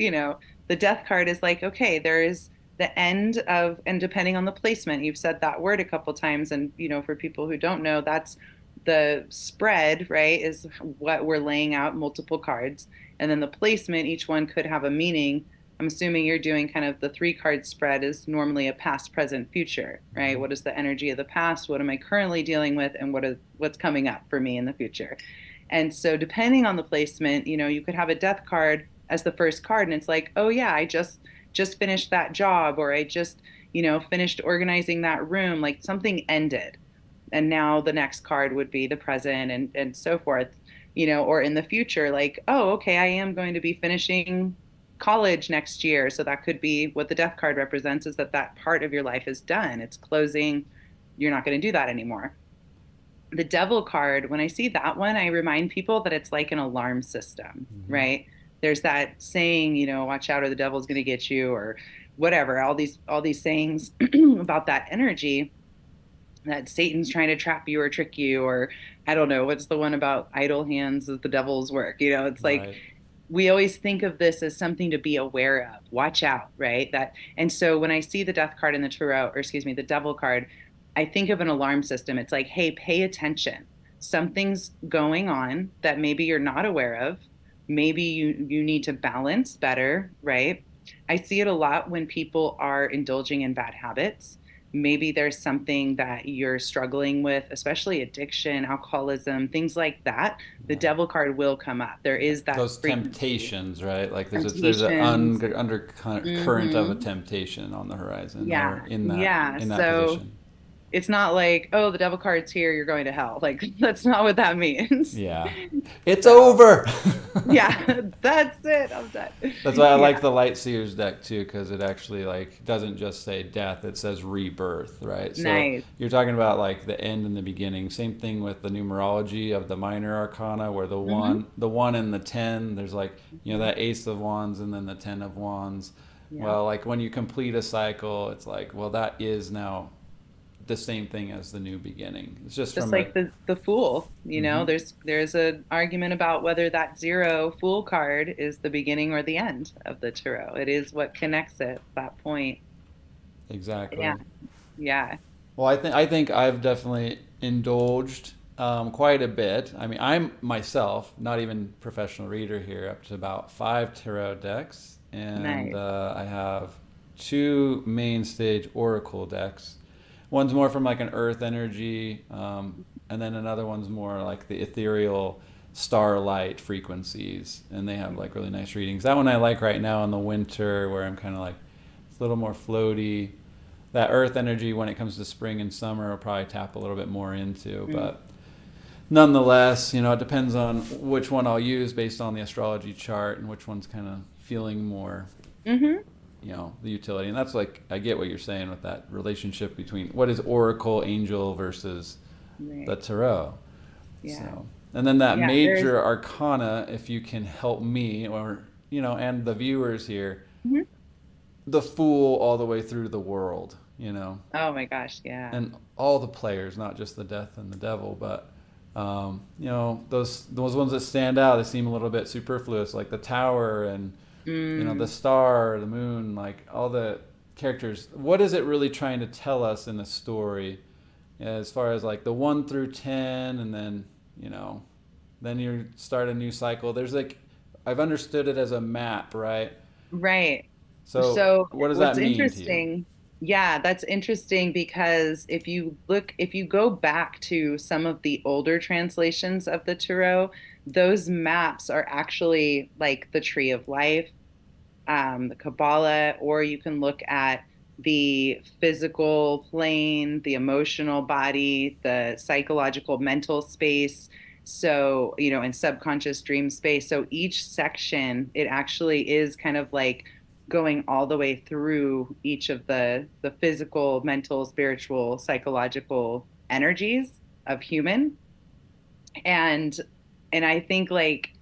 the death card is like, okay, there is the end of, and depending on the placement, you've said that word a couple times. And, for people who don't know, that's the spread, right? Is what we're laying out, multiple cards. And then the placement, each one could have a meaning. I'm assuming you're doing kind of the three-card spread is normally a past, present, future, right? Hmm. What is the energy of the past? What am I currently dealing with? And what's coming up for me in the future? And so depending on the placement, you could have a death card as the first card and it's like, "Oh yeah, I just finished that job," or "I just, finished organizing that room, like something ended. And now the next card would be the present and so forth, or in the future, like, oh, okay, I am going to be finishing college next year. So that could be what the death card represents, is that that part of your life is done. It's closing. You're not going to do that anymore. The devil card, when I see that one, I remind people that it's like an alarm system, Mm-hmm. right? There's that saying, watch out or the devil's going to get you, or whatever, all these sayings about that energy, that Satan's trying to trap you or trick you, or I don't know, what's the one about idle hands is the devil's work? It's like Right. we always think of this as something to be aware of. Watch out, right? And so when I see the death card in the tarot, or excuse me, the devil card, I think of an alarm system. It's like, hey, pay attention. Something's going on that maybe you're not aware of. Maybe you need to balance better, right? I see it a lot when people are indulging in bad habits. Maybe there's something that you're struggling with, especially addiction, alcoholism, things like that. The Right. devil card will come up. There Yeah. is that Those frequency, temptations, right? Like there's an temptations. undercurrent of a Hmm. temptation on the horizon, Yeah. or in that Yeah. in that So position. it's not like, oh, the devil card's here, you're going to hell. Like, that's not what that means. Yeah. It's So, over. yeah, that's it. I'm done. That's why I Yeah. like the Light Seers deck too, because it actually like doesn't just say death; it says rebirth, right? So Nice. you're talking about like the end and the beginning. Same thing with the numerology of the minor arcana, where the Hmm. one and the 10. There's like that Ace of Wands and then the 10 of Wands. Yeah. Well, like when you complete a cycle, it's like, well, that is now the same thing as the new beginning. It's just Just from a. like the fool, Hmm. there's an argument about whether that zero fool card is the beginning or the end of the tarot. It is what connects it, that point. Yeah. Exactly. Yeah. Well, I think I've definitely indulged quite a bit. I mean, I'm myself not even professional reader here, up to about 5 tarot decks, and Nice. I have 2 main stage oracle decks. One's more from like an earth energy, and then another one's more like the ethereal starlight frequencies, and they have like really nice readings. That one I like right now in the winter, where I'm kind of like it's a little more floaty. That earth energy, when it comes to spring and summer, will probably tap a little bit more into. Mm. But nonetheless, it depends on which one I'll use based on the astrology chart and which one's kind of feeling more, Mm-hmm. the utility. And that's like, I get what you're saying with that relationship between what is oracle, angel versus the Right. tarot. Yeah. So, and then that Yeah. There's. major arcana, if you can help me or, and the viewers here, Mhm. the Fool all the way through the world. Oh my gosh. Yeah. And all the players, not just the Death and the Devil, but those ones that stand out, they seem a little bit superfluous, like the Tower and the Mm. Star, the Moon, like all the characters. What is it really trying to tell us in the story, as far as like the 1 through 10, and then you start a new cycle. There's like, I've understood it as a map, right? Right. So So what does that what's mean to you? interesting, yeah, that's interesting because if you go back to some of the older translations of the Tarot, those maps are actually like the Tree of Life, the Kabbalah, or you can look at the physical plane, the emotional body, the psychological mental space. So, and subconscious dream space. So each section, it actually is kind of like going all the way through each of the physical, mental, spiritual, psychological energies of human. And and I think like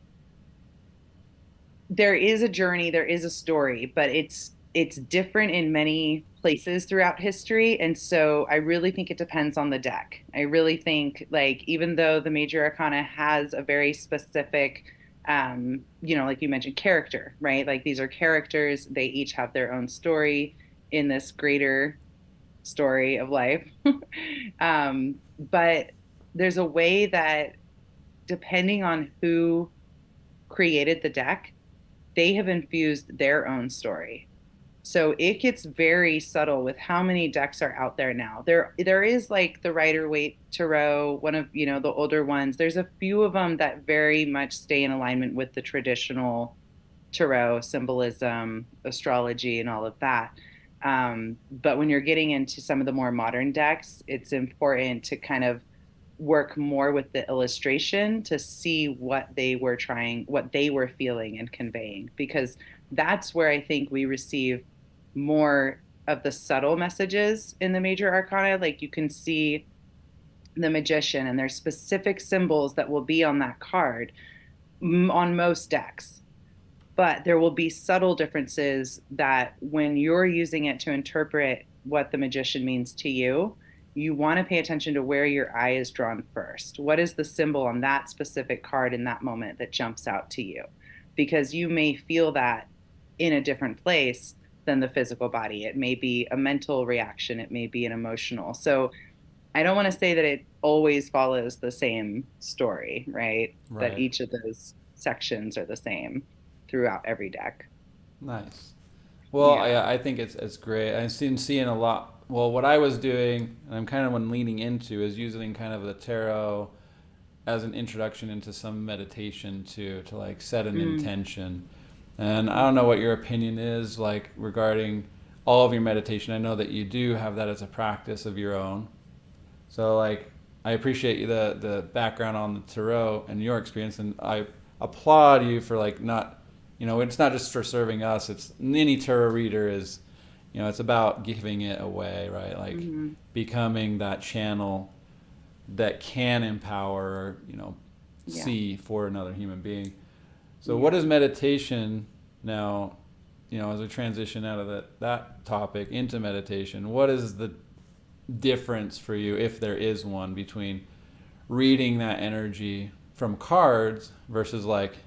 there is a journey, there is a story, but it's different in many places throughout history. And so I really think it depends on the deck. I really think like even though the major arcana has a very specific like you mentioned, character, right? Like these are characters, they each have their own story in this greater story of life. But there's a way that depending on who created the deck, they have infused their own story. So it gets very subtle with how many decks are out there now. There is like the Rider-Waite Tarot, one of, the older ones. There's a few of them that very much stay in alignment with the traditional tarot symbolism, astrology, and all of that. But when you're getting into some of the more modern decks, it's important to kind of work more with the illustration to see what they were feeling and conveying, because that's where I think we receive more of the subtle messages in the major arcana. Like you can see the magician, and there's specific symbols that will be on that card on most decks, but there will be subtle differences that when you're using it to interpret what the magician means to you, you want to pay attention to where your eye is drawn first. What is the symbol on that specific card in that moment that jumps out to you? Because you may feel that in a different place than the physical body. It may be a mental reaction, it may be an emotional. So I don't want to say that it always follows the same story, right? That Right. each of those sections are the same throughout every deck. Nice. Well, Yeah. I think it's great. I've seen seeing a lot. Well, what I was doing, and I'm kind of when leaning into, is using kind of the tarot as an introduction into some meditation to like set an Mm. intention. And I don't know what your opinion is like regarding all of your meditation. I know that you do have that as a practice of your own. So like I appreciate the background on the tarot and your experience, and I applaud you for like not, it's not just for serving us. It's any tarot reader is, it's about giving it away, right? Like Hmm. becoming that channel that can empower, or, Yeah. see for another human being. So what Yeah. is meditation now? As we transition out of that topic into meditation, what is the difference for you, if there is one, between reading that energy from cards versus like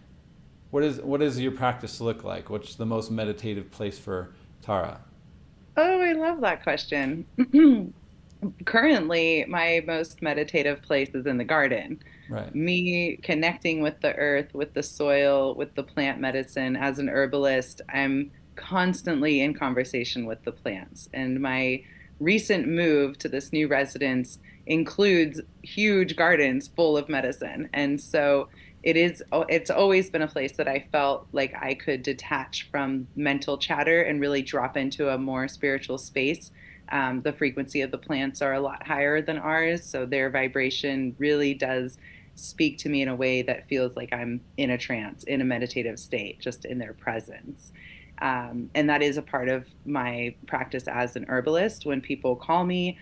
what is your practice look like? What's the most meditative place for Tara? Oh, I love that question. Currently, my most meditative place is in the garden. Right. Me connecting with the earth, with the soil, with the plant medicine. As an herbalist, I'm constantly in conversation with the plants. And my recent move to this new residence includes huge gardens full of medicine. And so it's always been a place that I felt like I could detach from mental chatter and really drop into a more spiritual space. The frequency of the plants are a lot higher than ours, so their vibration really does speak to me in a way that feels like I'm in a trance, in a meditative state, just in their presence. And that is a part of my practice as an herbalist. When people call me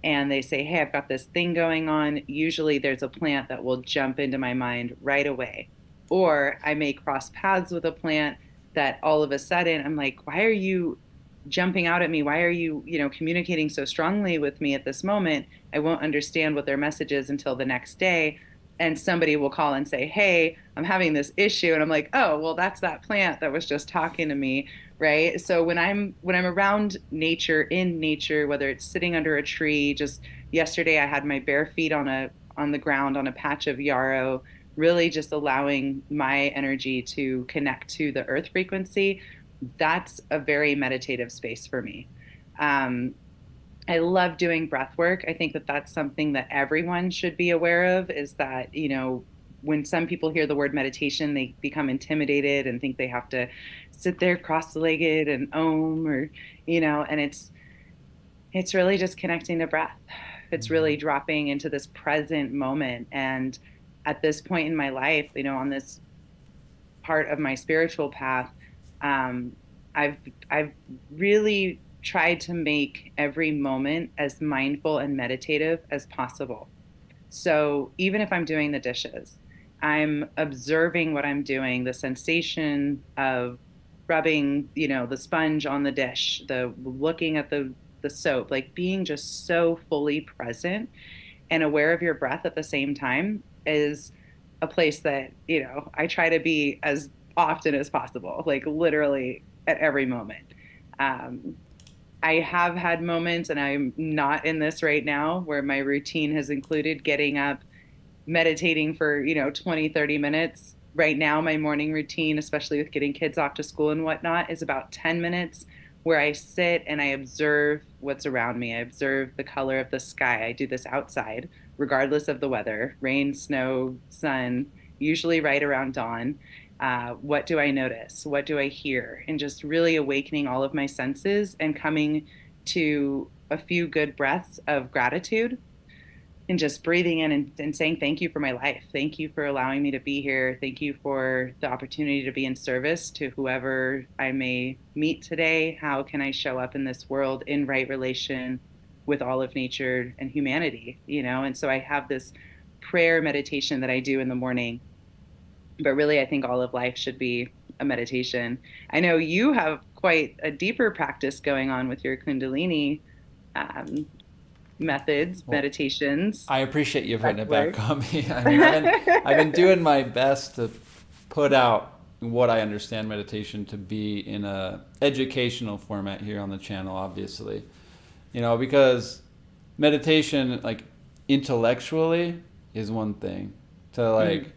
and they say, "Hey, I've got this thing going on," usually there's a plant that will jump into my mind right away. Or I may cross paths with a plant that all of a sudden I'm like, "Why are you jumping out at me? Why are you, communicating so strongly with me at this moment?" I won't understand what their message is until the next day. And somebody will call and say, "Hey, I'm having this issue." And I'm like, "Oh, well, that's that plant that was just talking to me." Right. So when I'm around nature, in nature, whether it's sitting under a tree, just yesterday I had my bare feet on the ground on a patch of yarrow, really just allowing my energy to connect to the earth frequency. That's a very meditative space for me. Um, I love doing breath work. I think that that's something that everyone should be aware of, is that, when some people hear the word meditation, they become intimidated and think they have to sit there cross-legged and or, and it's really just connecting to breath. It's really dropping into this present moment. And at this point in my life, on this part of my spiritual path, um, I've I've really tried to make every moment as mindful and meditative as possible. So even if I'm doing the dishes, I'm observing what I'm doing, the sensation of rubbing, the sponge on the dish, the looking at the soap, like being just so fully present and aware of your breath at the same time is a place that, I try to be as often as possible, like literally at every moment. Um, I have had moments, and I'm not in this right now, where my routine has included getting up, meditating for, 20, 30 minutes. Right now, my morning routine, especially with getting kids off to school and whatnot, is about 10 minutes where I sit and I observe what's around me. I observe the color of the sky. I do this outside, regardless of the weather, rain, snow, sun, usually right around dawn. What do I notice? What do I hear? And just really awakening all of my senses and coming to a few good breaths of gratitude and just breathing in and saying thank you for my life. Thank you for allowing me to be here. Thank you for the opportunity to be in service to whoever I may meet today. How can I show up in this world in right relation with all of nature and humanity, you know? And so I have this prayer meditation that I do in the morning, but really I think all of life should be a meditation. I know you have quite a deeper practice going on with your Kundalini um, methods, Well, meditations, I appreciate you putting breath it work. back on me. I mean, I've been doing my best to put out what I understand meditation to be in a educational format here on the channel, obviously. Because meditation, like, intellectually is one thing. To, like, Mm,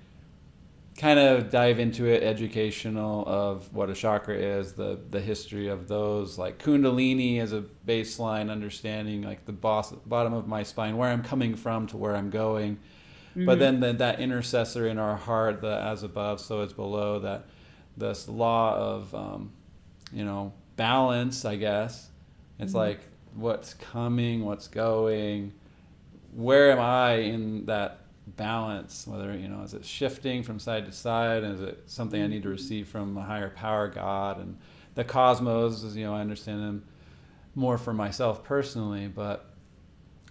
kind of dive into it, educational, of what a chakra is, the history of those, like Kundalini as a baseline understanding, like the bottom of my spine, where I'm coming from to where I'm going. But hmm then that intercessor in our heart, the as above, so it's below, that this law of, balance, I guess. It's hmm like, what's coming, what's going, where am I in that balance? Whether, is it shifting from side to side? Is it something I need to hmm receive from a higher power, God? And the cosmos, is, I understand them more for myself personally, but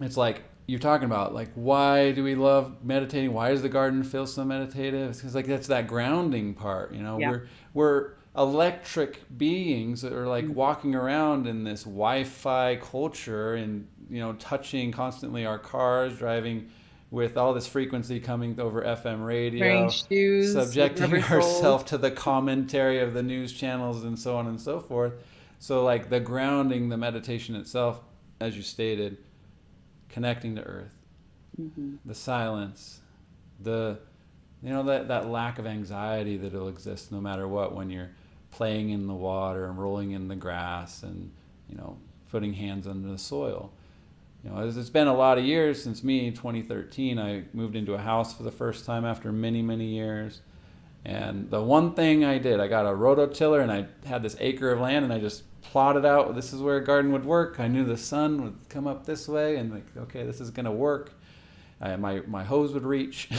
it's like you're talking about, like, why do we love meditating? Why does the garden feel so meditative? It's because, like, that's that grounding part. Yeah. We're electric beings that are, like, hmm walking around in this Wi-Fi culture, and touching constantly our cars, driving with all this frequency coming over FM Wearing radio, shoes with subjecting rubber soles. ourselves to the commentary of the news channels and so on and so forth. So, like, the grounding, the meditation itself, as you stated, connecting to earth, hmm the silence, the that lack of anxiety that'll exist no matter what, when you're playing in the water and rolling in the grass, and putting hands under the soil. It's been a lot of years since me. 2013, I moved into a house for the first time after many, many years. And the one thing I did, I got a rototiller, and I had this acre of land, and I just plotted out, this is where a garden would work. I knew the sun would come up this way, and, like, okay, this is going to work. My hose would reach.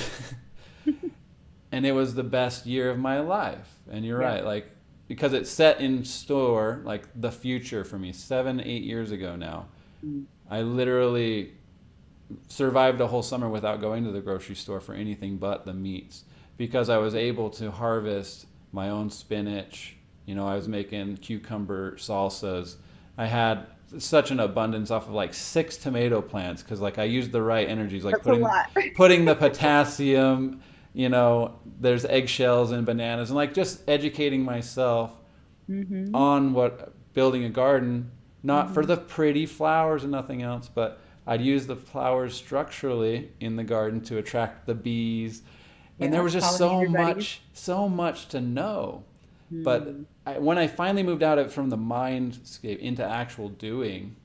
And it was the best year of my life. And you're Yeah. right, like, because it set in store, like, the future for me 7-8 years ago now. Mm-hmm. I literally survived a whole summer without going to the grocery store for anything but the meats, because I was able to harvest my own spinach. I was making cucumber salsas. I had such an abundance off of, like, 6 tomato plants, because, like, I used the right energies, like That's a lot. putting the potassium. There's eggshells and bananas, and, like, just educating myself hmm on what building a garden, not for hmm the pretty flowers and nothing else, but I'd use the flowers structurally in the garden to attract the bees. And there Yeah. was just Pollinator buddies. so much to know. But Mm-hmm. when I finally moved out of from the mindscape into actual doing,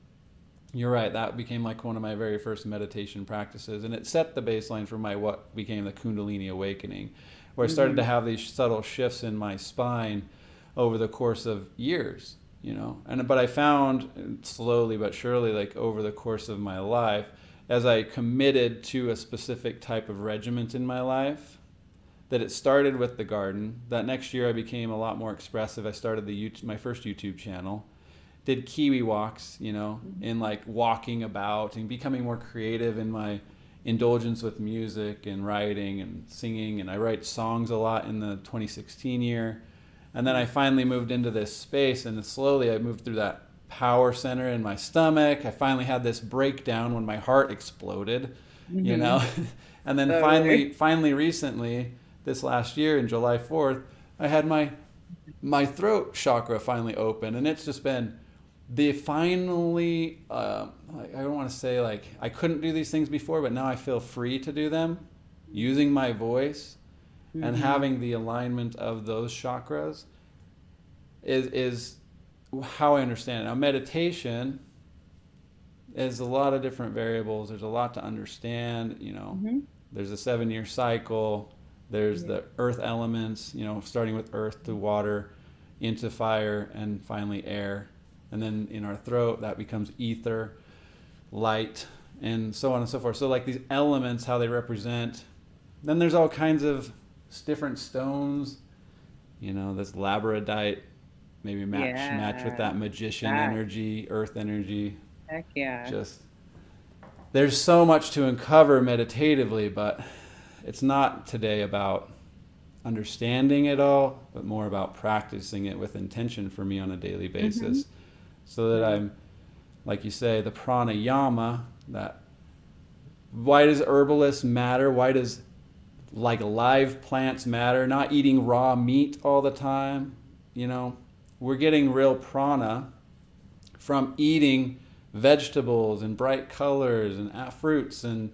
you're right, that became, like, one of my very first meditation practices, and it set the baseline for my what became the Kundalini awakening, where I started to hmm have these subtle shifts in my spine over the course of years. But I found, slowly but surely, like, over the course of my life, as I committed to a specific type of regiment in my life, that it started with the garden. That next year I became a lot more expressive. I started my first YouTube channel, did kiwi walks, in, like, walking about and becoming more creative in my indulgence with music and writing and singing. And I write songs a lot in the 2016 year. And then I finally moved into this space, and slowly I moved through that power center in my stomach. I finally had this breakdown when my heart exploded, you hmm know. And then Totally. finally recently, this last year in July 4th, I had my throat chakra finally open, and it's just been the finally, I don't want to say, like, I couldn't do these things before, but now I feel free to do them using my voice, and hmm having the alignment of those chakras is how I understand it. Now, meditation is a lot of different variables. There's a lot to understand. hmm There's a 7-year cycle. There's Yeah. the earth elements, starting with earth to water, into fire, and finally air. And then in our throat, that becomes ether, light, and so on and so forth. So, like these elements, how they represent. Then there's all kinds of different stones, this labradite, maybe match with Yeah. that magician That. energy, earth energy. Heck yeah. Just there's so much to uncover meditatively, but it's not today about understanding it all, but more about practicing it with intention for me on a daily Mm-hmm. basis, so that Right. I'm, like you say, the pranayama. That why does herbalist matter? Why does like live plants matter? Not eating raw meat all the time. You know, we're getting real prana from eating vegetables and bright colors and fruits, and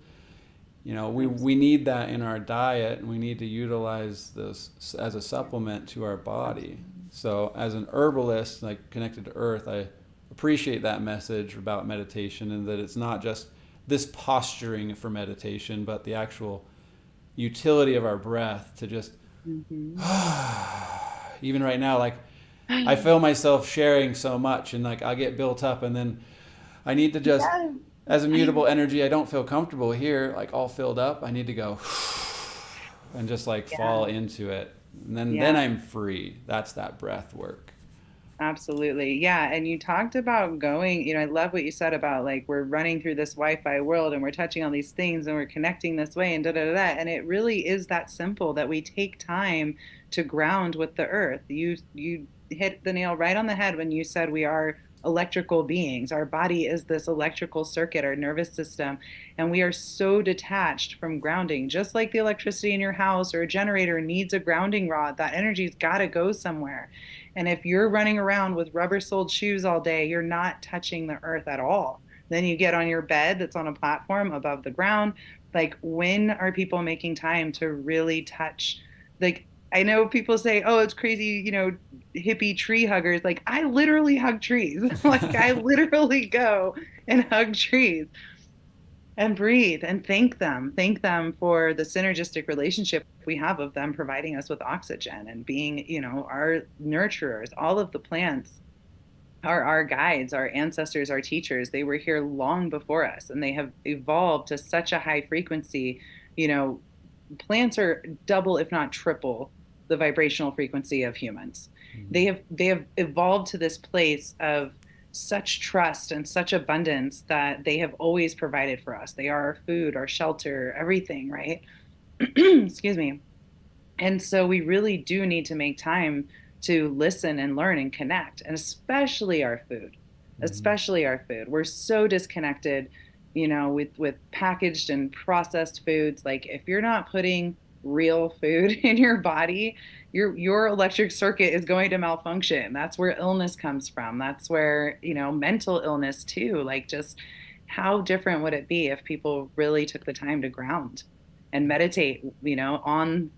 we Absolutely. need that in our diet, and we need to utilize this as a supplement to our body. Absolutely. So as an herbalist, like connected to earth, I appreciate that message about meditation, and that it's not just this posturing for meditation, but the actual utility of our breath to just Mm-hmm. even right now, like I feel myself sharing so much, and like I get built up, and then I need to just, Yeah. as a mutable energy, I don't feel comfortable here, like all filled up. I need to go and just like fall Yeah. into it. And then Yeah. I'm free. That's that breath work. Absolutely. Yeah. And you talked about going, I love what you said about like we're running through this Wi-Fi world and we're touching on these things and we're connecting this way and da da da. Da. And it really is that simple that we take time to ground with the earth. You hit the nail right on the head when you said we are electrical beings. Our body is this electrical circuit, our nervous system, and we are so detached from grounding. Just like the electricity in your house or a generator needs a grounding rod, that energy's got to go somewhere. And if you're running around with rubber soled shoes all day, you're not touching the earth at all. Then you get on your bed that's on a platform above the ground. Like, when are people making time to really touch? Like, I know people say, oh, it's crazy, hippie tree huggers. Like, I literally hug trees. Like, I literally go and hug trees and breathe and thank them. Thank them for the synergistic relationship we have of them providing us with oxygen and being, our nurturers. All of the plants are our guides, our ancestors, our teachers. They were here long before us and they have evolved to such a high frequency. You know, Plants are double, if not triple, the vibrational frequency of humans. They have evolved to this place of such trust and such abundance that they have always provided for us. They are our food, our shelter, everything, right? Excuse me. And so we really do need to make time to listen and learn and connect, and especially our food. Mhm. Especially our food. We're so disconnected, with packaged and processed foods. Like if you're not putting real food in your body, your electric circuit is going to malfunction. That's where illness comes from. That's where, mental illness too. Like just how different would it be if people really took the time to ground and meditate, on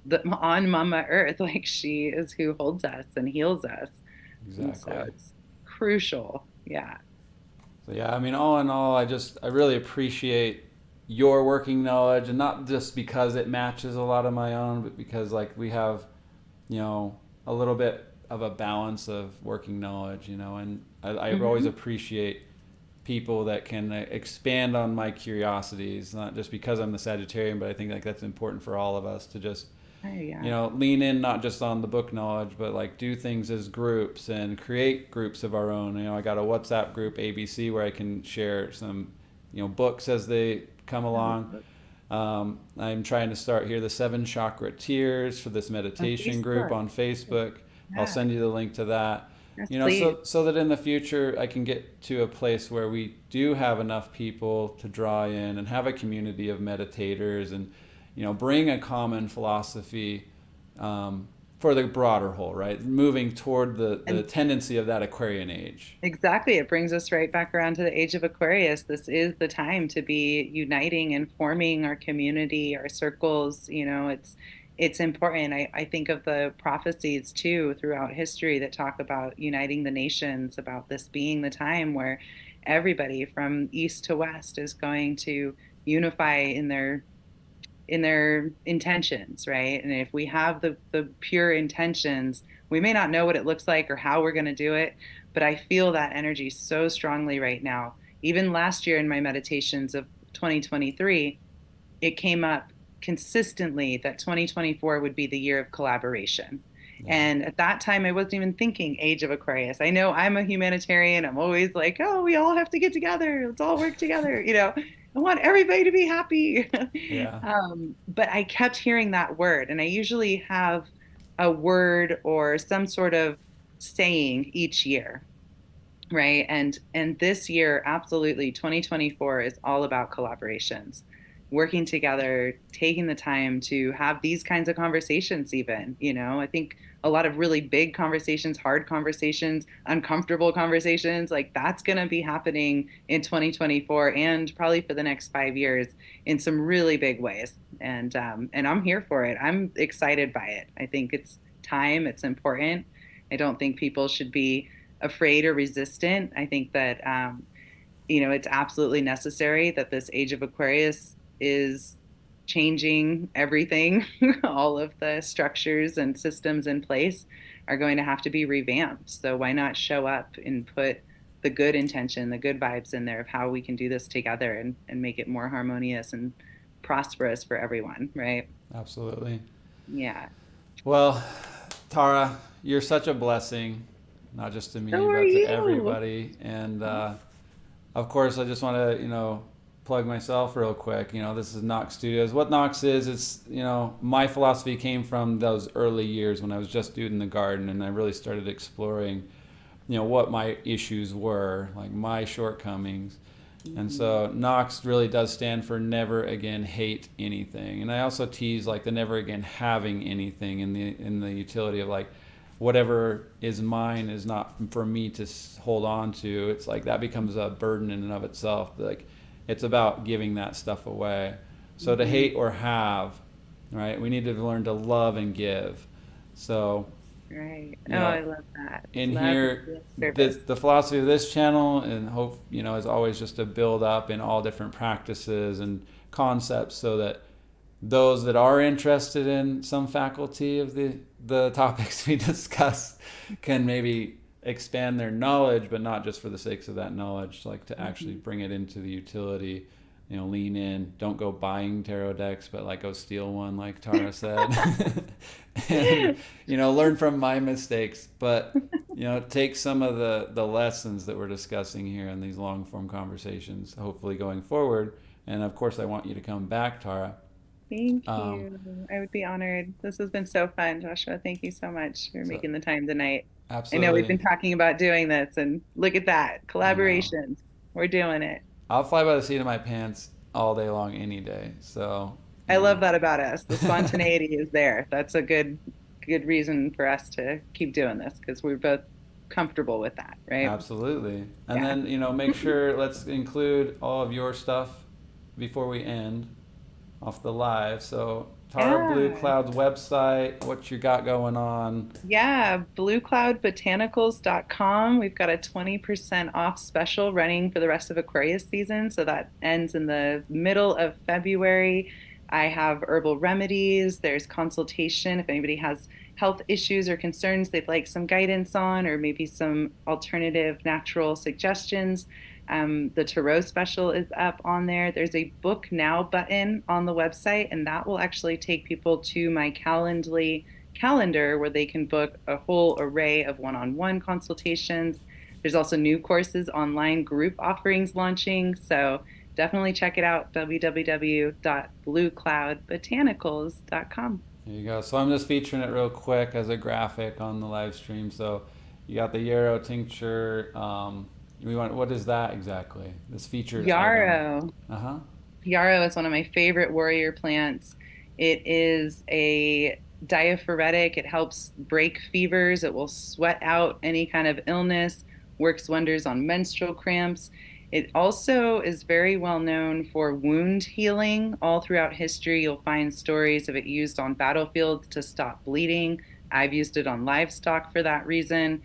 Mama Earth, like she is who holds us and heals us. And so Exactly. it's crucial. Yeah. So yeah, I mean, all in all, I really appreciate your working knowledge, and not just because it matches a lot of my own, but because like we have, a little bit of a balance of working knowledge, and I always Hmm. appreciate people that can expand on my curiosities, not just because I'm the Sagittarian, but I think like that's important for all of us to just Oh, yeah. lean in not just on the book knowledge, but like do things as groups and create groups of our own. I got a WhatsApp group ABC where I can share some, books as they come along. Oh, I'm trying to start here the seven chakra tiers for this on meditation group Facebook. on Facebook. I'll Yeah. send you the link to that. Yes, please. So that in the future I can get to a place where we do have enough people to draw in and have a community of meditators, and bring a common philosophy, for the broader whole, right? Moving toward the And tendency of that Aquarian age. exactly. It brings us right back around to the age of Aquarius. This is the time to be uniting and forming our community, our circles. It's important. I think of the prophecies too throughout history that talk about uniting the nations, about this being the time where everybody from east to west is going to unify in their in their intentions, right? And if we have the pure intentions, we may not know what it looks like or how we're going to do it, but I feel that energy so strongly right now. Even last year in my meditations of 2023, it came up consistently that 2024 would be the year of collaboration. Yeah. And at that time, I wasn't even thinking Age of Aquarius. I know I'm a humanitarian. I'm always like, oh, we all have to get together. Let's all work together. I want everybody to be happy. Yeah. But I kept hearing that word. And I usually have a word or some sort of saying each year, right? And this year, absolutely, 2024 is all about collaborations, working together, taking the time to have these kinds of conversations. Even, I think a lot of really big conversations, hard conversations, uncomfortable conversations, like that's going to be happening in 2024 and probably for the next 5 years in some really big ways. And I'm here for it. I'm excited by it. I think it's time. It's important. I don't think people should be afraid or resistant. I think that it's absolutely necessary that this age of Aquarius is changing everything. All of the structures and systems in place are going to have to be revamped. So why not show up and put the good intention, the good vibes in there of how we can do this together and make it more harmonious and prosperous for everyone, right? Absolutely. Yeah. Well, Tara, you're such a blessing, not just to me, So are but to you. everybody. And of course, I just want to, plug myself real quick. This is Knox Studios. What Knox is, it's, my philosophy came from those early years when I was just doing the garden and I really started exploring, what my issues were, like my shortcomings. And Mhm. so Knox really does stand for never again hate anything. And I also tease like the never again having anything in the utility of like whatever is mine is not for me to hold on to. It's like that becomes a burden in and of itself. Like it's about giving that stuff away. So to Mhm. hate or have, right? We need to learn to love and give. So, Right. you Oh, know, I love that. in Love and here, service. the philosophy of this channel and hope, is always just to build up in all different practices and concepts so that those that are interested in some faculty of the topics we discuss can maybe expand their knowledge, but not just for the sakes of that knowledge, like to actually Mhm. bring it into the utility. Lean in. Don't go buying tarot decks, but like go steal one, like Tara said, and learn from my mistakes. But take some of the lessons that we're discussing here in these long form conversations, hopefully going forward. And of course, I want you to come back, Tara. Thank Um, you. I would be honored. This has been so fun, Joshua. Thank you so much for so making the time tonight. I know we've absolutely, been talking about doing this, and look at that. I know. Collaborations. We're doing it. I'll fly by the seat of my pants all day long, any day. So I you love know. that about us. The spontaneity is there. That's a good reason for us to keep doing this because we're both comfortable with that, right? Absolutely. And Yeah. then, make sure let's include all of your stuff before we end off the live. So, Tara Yeah. Bluecloud's website, what you got going on. Yeah, bluecloudbotanicals.com. We've got a 20% off special running for the rest of Aquarius season. So that ends in the middle of February. I have herbal remedies. There's consultation if anybody has health issues or concerns they'd like some guidance on, or maybe some alternative natural suggestions. The Tarot special is up on there. There's a book now button on the website, and that will actually take people to my Calendly calendar where they can book a whole array of one-on-one consultations. There's also new courses, online group offerings launching. So definitely check it out, www.bluecloudbotanicals.com. There you go. So, I'm just featuring it real quick as a graphic on the live stream. So, you got the yarrow tincture. What is that exactly? This featured item. Yarrow. Uh huh. Yarrow is one of my favorite warrior plants. It is a diaphoretic. It helps break fevers. It will sweat out any kind of illness, works wonders on menstrual cramps. It also is very well known for wound healing. All throughout history, you'll find stories of it used on battlefields to stop bleeding. I've used it on livestock for that reason.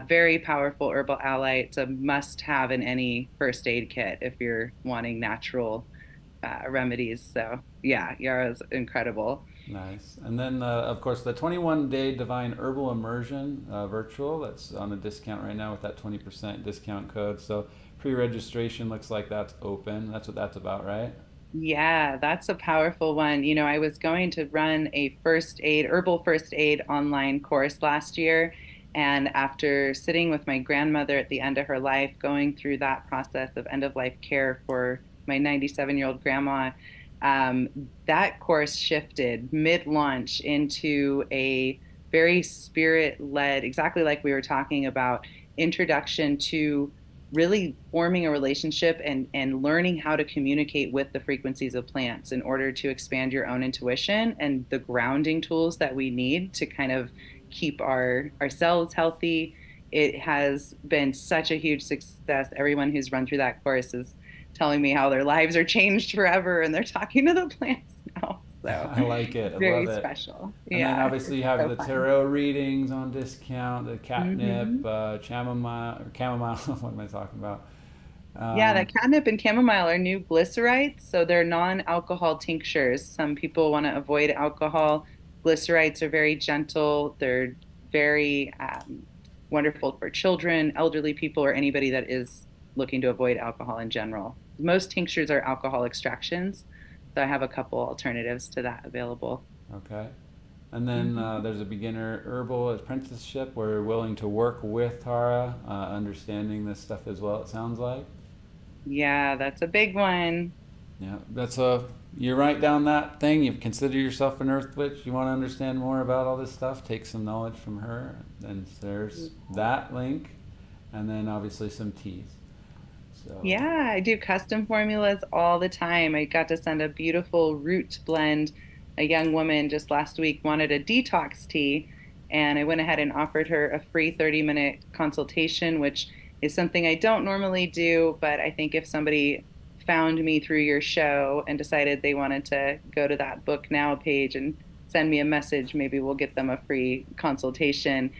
Very powerful herbal ally. It's a must have in any first aid kit if you're wanting natural remedies. So yeah, Yara's incredible. Nice. And then, of course, the 21-day Divine Herbal Immersion virtual, that's on a discount right now with that 20% discount code. So pre-registration looks like that's open. That's what that's about, right? Yeah, that's a powerful one. I was going to run a herbal first aid online course last year. And after sitting with my grandmother at the end of her life, going through that process of end of life care for my 97-year-old grandma, um, that course shifted mid launch into a very spirit led, exactly like we were talking about, introduction to really forming a relationship and learning how to communicate with the frequencies of plants in order to expand your own intuition and the grounding tools that we need to kind of keep ourselves healthy. It has been such a huge success. Everyone who's run through that course is telling me how their lives are changed forever and they're talking to the plants now. So I like it. I very love it. special. And then Yeah, obviously it's you have so the fun. tarot readings on discount, the catnip, Mm-hmm. chamomile. What am I talking about? Yeah, Um, that catnip and chamomile are new glycerites. So they're non-alcohol tinctures. Some people want to avoid alcohol. Glycerites are very gentle. They're very wonderful for children, elderly people, or anybody that is looking to avoid alcohol in general. Most tinctures are alcohol extractions. So I have a couple alternatives to that available. okay. And then Mhm. there's a beginner herbal apprenticeship where you're willing to work with Tara, understanding this stuff as well, it sounds like. Yeah, that's a big one. Yeah, that's a. You write down that thing. You consider yourself an Earth Witch. You want to understand more about all this stuff. Take some knowledge from her. And there's that link, and then obviously some teas. So Yeah, I do custom formulas all the time. I got to send a beautiful root blend. A young woman just last week wanted a detox tea, and I went ahead and offered her a free 30-minute consultation, which is something I don't normally do, but I think if somebody found me through your show and decided they wanted to go to that book now page and send me a message, maybe we'll get them a free consultation.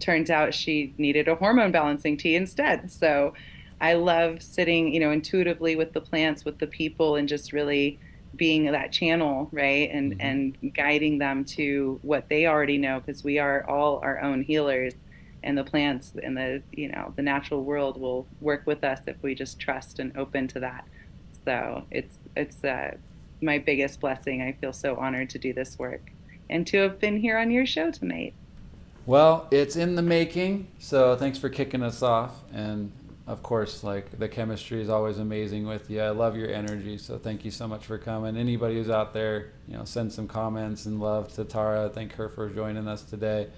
Turns out she needed a hormone balancing tea instead. So I love sitting, intuitively with the plants, with the people, and just really being that channel, right? And hmm and guiding them to what they already know, because we are all our own healers, and the plants and the natural world will work with us if we just trust and open to that. So it's my biggest blessing. I feel so honored to do this work and to have been here on your show tonight. well, it's in the making. So thanks for kicking us off. And of course, like the chemistry is always amazing with you. I love your energy. So thank you so much for coming. Anybody who's out there, send some comments and love to Tara. Thank her for joining us today.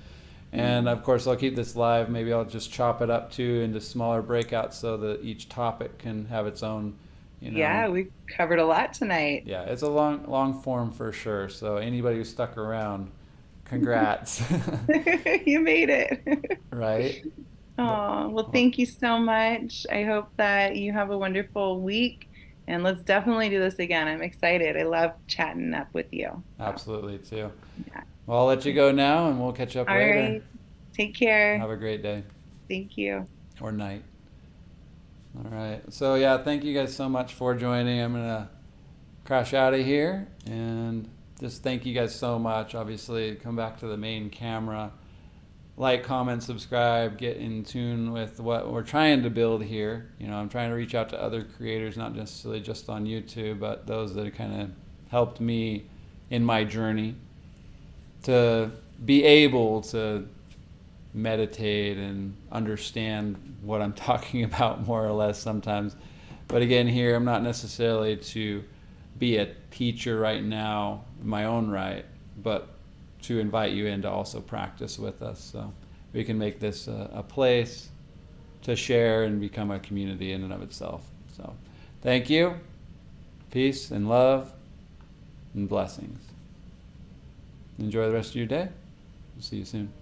And Mm. of course, I'll keep this live. Maybe I'll just chop it up too into smaller breakouts so that each topic can have its own, you know. Yeah, we covered a lot tonight. Yeah, it's a long form for sure. So anybody who stuck around, congrats. You made it. Right? But, Oh, well, well, thank you so much. I hope that you have a wonderful week, and let's definitely do this again. I'm excited. I love chatting up with you. So, absolutely too. yeah. Well, I'll let you go now and we'll catch up All later. right. Take care. Have a great day Thank you. or night. All right. So, yeah, thank you guys so much for joining. I'm going to crash out of here and just thank you guys so much. Obviously, come back to the main camera. Like, comment, subscribe, get in tune with what we're trying to build here. I'm trying to reach out to other creators, not necessarily just on YouTube, but those that have kind of helped me in my journey to be able to meditate and understand what I'm talking about more or less sometimes. But again, here I'm not necessarily to be a teacher right now in my own right, but to invite you in to also practice with us so we can make this a place to share and become a community in and of itself. So thank you. Peace and love and blessings. Enjoy the rest of your day. We'll see you soon.